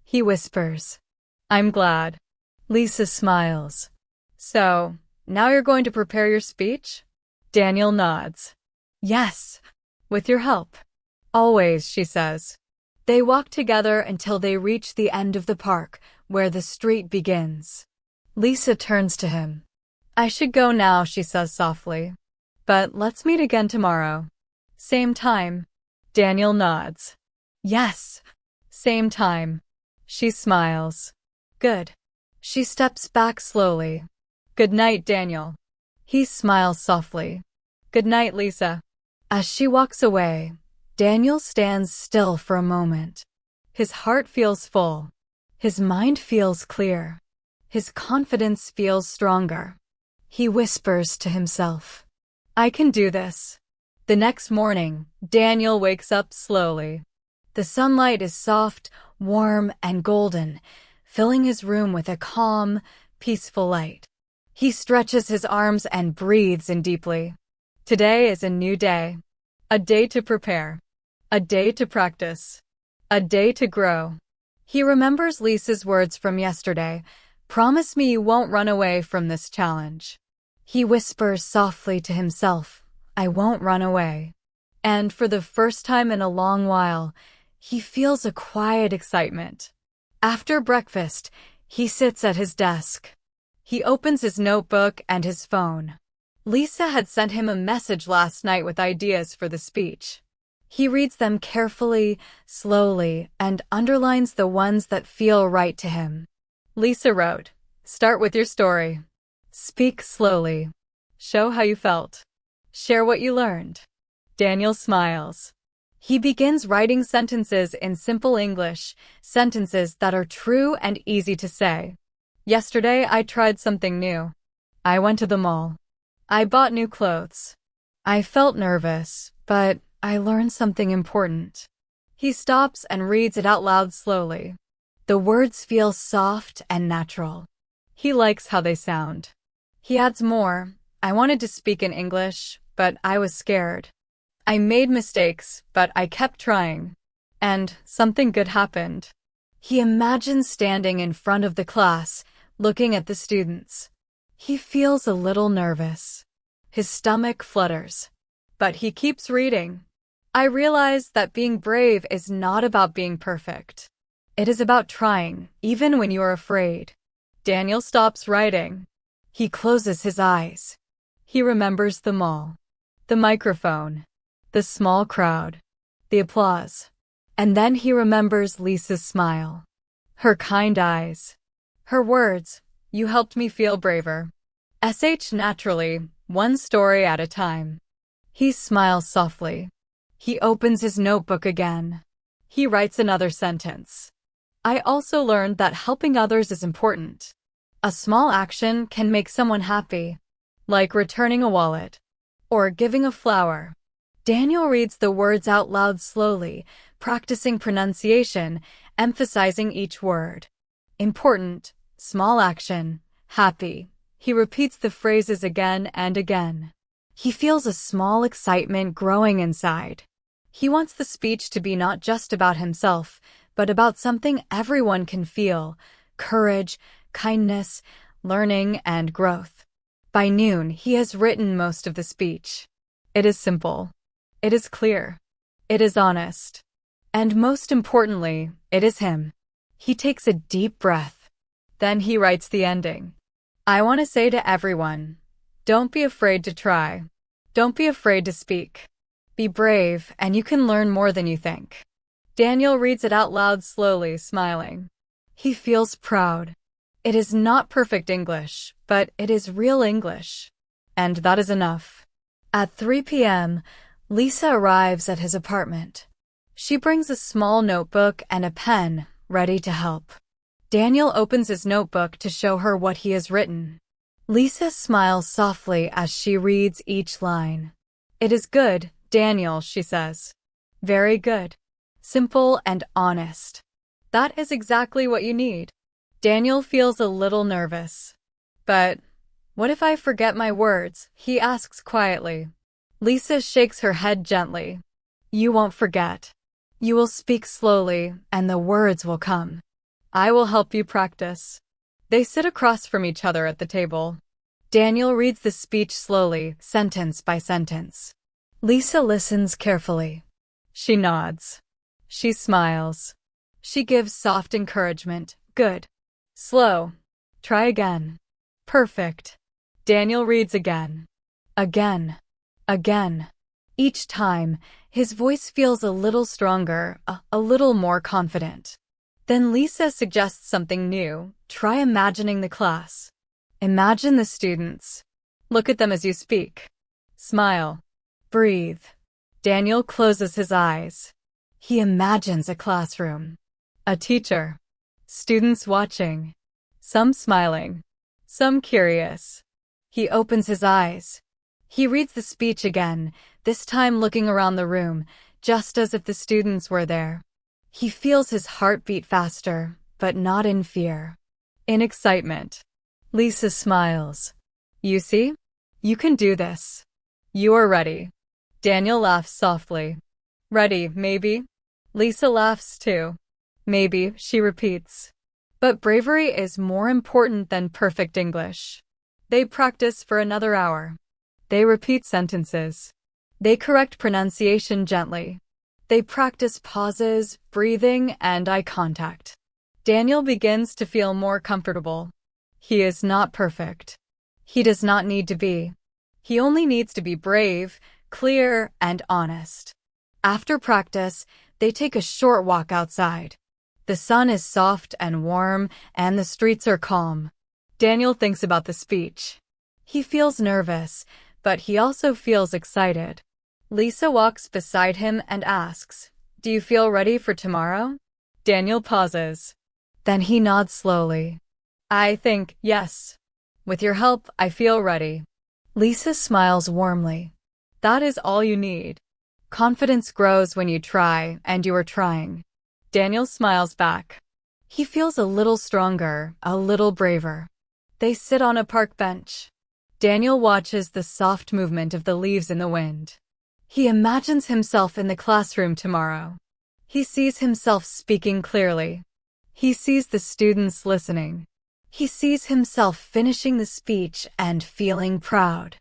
He whispers, I'm glad. Lisa smiles. So, now you're going to prepare your speech? Daniel nods. Yes, with your help. Always, she says. They walk together until they reach the end of the park, where the street begins. Lisa turns to him. I should go now, she says softly. But let's meet again tomorrow. Same time. Daniel nods. Yes, same time. She smiles. Good. She steps back slowly. Good night, Daniel. He smiles softly. Good night, Lisa. As she walks away, Daniel stands still for a moment. His heart feels full. His mind feels clear. His confidence feels stronger. He whispers to himself, I can do this. The next morning, Daniel wakes up slowly. The sunlight is soft, warm, and golden, filling his room with a calm, peaceful light. He stretches his arms and breathes in deeply. Today is a new day. A day to prepare. A day to practice. A day to grow. He remembers Lisa's words from yesterday. Promise me you won't run away from this challenge. He whispers softly to himself, I won't run away. And for the first time in a long while, he feels a quiet excitement. After breakfast, he sits at his desk. He opens his notebook and his phone. Lisa had sent him a message last night with ideas for the speech. He reads them carefully, slowly, and underlines the ones that feel right to him. Lisa wrote, Start with your story. Speak slowly. Show how you felt. Share what you learned. Daniel smiles. He begins writing sentences in simple English, sentences that are true and easy to say. Yesterday, I tried something new. I went to the mall. I bought new clothes. I felt nervous, but I learned something important. He stops and reads it out loud slowly. The words feel soft and natural. He likes how they sound. He adds more. I wanted to speak in English, but I was scared. I made mistakes, but I kept trying. And something good happened. He imagines standing in front of the class, looking at the students. He feels a little nervous. His stomach flutters. But he keeps reading. I realize that being brave is not about being perfect. It is about trying, even when you are afraid. Daniel stops writing. He closes his eyes. He remembers them all. The microphone. The small crowd. The applause. And then he remembers Lisa's smile. Her kind eyes. Her words, "You helped me feel braver." Naturally, one story at a time. He smiles softly. He opens his notebook again. He writes another sentence. I also learned that helping others is important. A small action can make someone happy, like returning a wallet or giving a flower. Daniel reads the words out loud slowly, practicing pronunciation, emphasizing each word. Important, small action, happy. He repeats the phrases again and again. He feels a small excitement growing inside. He wants the speech to be not just about himself, but about something everyone can feel: courage, kindness, learning, and growth. By noon, he has written most of the speech. It is simple. It is clear. It is honest. And most importantly, it is him. He takes a deep breath. Then he writes the ending. I want to say to everyone, don't be afraid to try. Don't be afraid to speak. Be brave, and you can learn more than you think. Daniel reads it out loud slowly, smiling. He feels proud. It is not perfect English, but it is real English. And that is enough. At 3 p.m., Lisa arrives at his apartment. She brings a small notebook and a pen, ready to help. Daniel opens his notebook to show her what he has written. Lisa smiles softly as she reads each line. It is good, Daniel, she says. Very good. Simple and honest. That is exactly what you need. Daniel feels a little nervous. But what if I forget my words? He asks quietly. Lisa shakes her head gently. You won't forget. You will speak slowly, and the words will come. I will help you practice. They sit across from each other at the table. Daniel reads the speech slowly, sentence by sentence. Lisa listens carefully. She nods. She smiles. She gives soft encouragement. Good. Slow. Try again. Perfect. Daniel reads again. Again. Again. Each time, his voice feels a little stronger, a little more confident. Then Lisa suggests something new. Try imagining the class. Imagine the students. Look at them as you speak. Smile. Breathe. Daniel closes his eyes. He imagines a classroom. A teacher. Students watching. Some smiling. Some curious. He opens his eyes. He reads the speech again, this time looking around the room, just as if the students were there. He feels his heart beat faster, but not in fear. In excitement. Lisa smiles. You see? You can do this. You are ready. Daniel laughs softly. Ready, maybe? Lisa laughs too. Maybe, she repeats. But bravery is more important than perfect English. They practice for another hour. They repeat sentences. They correct pronunciation gently. They practice pauses, breathing, and eye contact. Daniel begins to feel more comfortable. He is not perfect. He does not need to be. He only needs to be brave, clear, and honest. After practice, they take a short walk outside. The sun is soft and warm, and the streets are calm. Daniel thinks about the speech. He feels nervous, but he also feels excited. Lisa walks beside him and asks, "Do you feel ready for tomorrow?" Daniel pauses. Then he nods slowly. "I think, yes. With your help, I feel ready." Lisa smiles warmly. "That is all you need. Confidence grows when you try, and you are trying." Daniel smiles back. He feels a little stronger, a little braver. They sit on a park bench. Daniel watches the soft movement of the leaves in the wind. He imagines himself in the classroom tomorrow. He sees himself speaking clearly. He sees the students listening. He sees himself finishing the speech and feeling proud.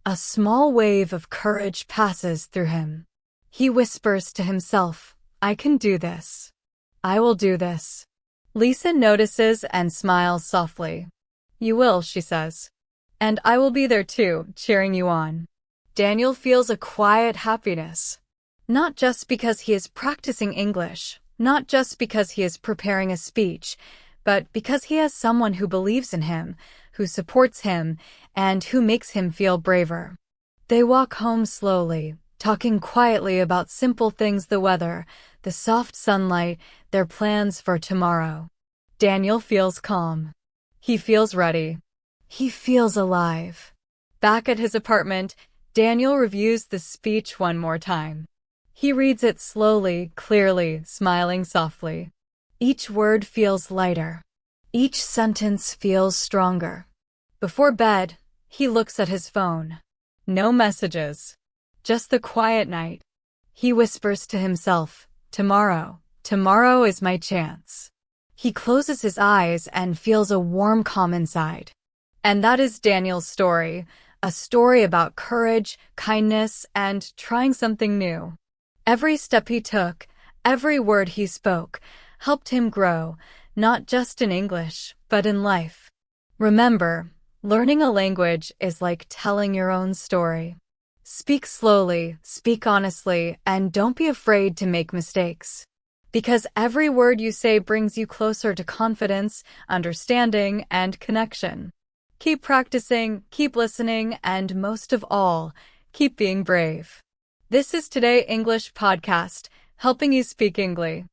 A small wave of courage passes through him. He whispers to himself, "I can do this. I will do this." Lisa notices and smiles softly. "You will," she says. "And I will be there too, cheering you on." Daniel feels a quiet happiness. Not just because he is practicing English, not just because he is preparing a speech, but because he has someone who believes in him, who supports him, and who makes him feel braver. They walk home slowly, talking quietly about simple things: the weather, the soft sunlight, their plans for tomorrow. Daniel feels calm. He feels ready. He feels alive. Back at his apartment, Daniel reviews the speech one more time. He reads it slowly, clearly, smiling softly. Each word feels lighter. Each sentence feels stronger. Before bed, he looks at his phone. No messages. Just the quiet night. He whispers to himself, "Tomorrow, tomorrow is my chance." He closes his eyes and feels a warm calm inside. And that is Daniel's story, a story about courage, kindness, and trying something new. Every step he took, every word he spoke, helped him grow, not just in English, but in life. Remember, learning a language is like telling your own story. Speak slowly, speak honestly, and don't be afraid to make mistakes. Because every word you say brings you closer to confidence, understanding, and connection. Keep practicing, keep listening, and most of all, keep being brave. This is Today English Podcast, helping you speak English.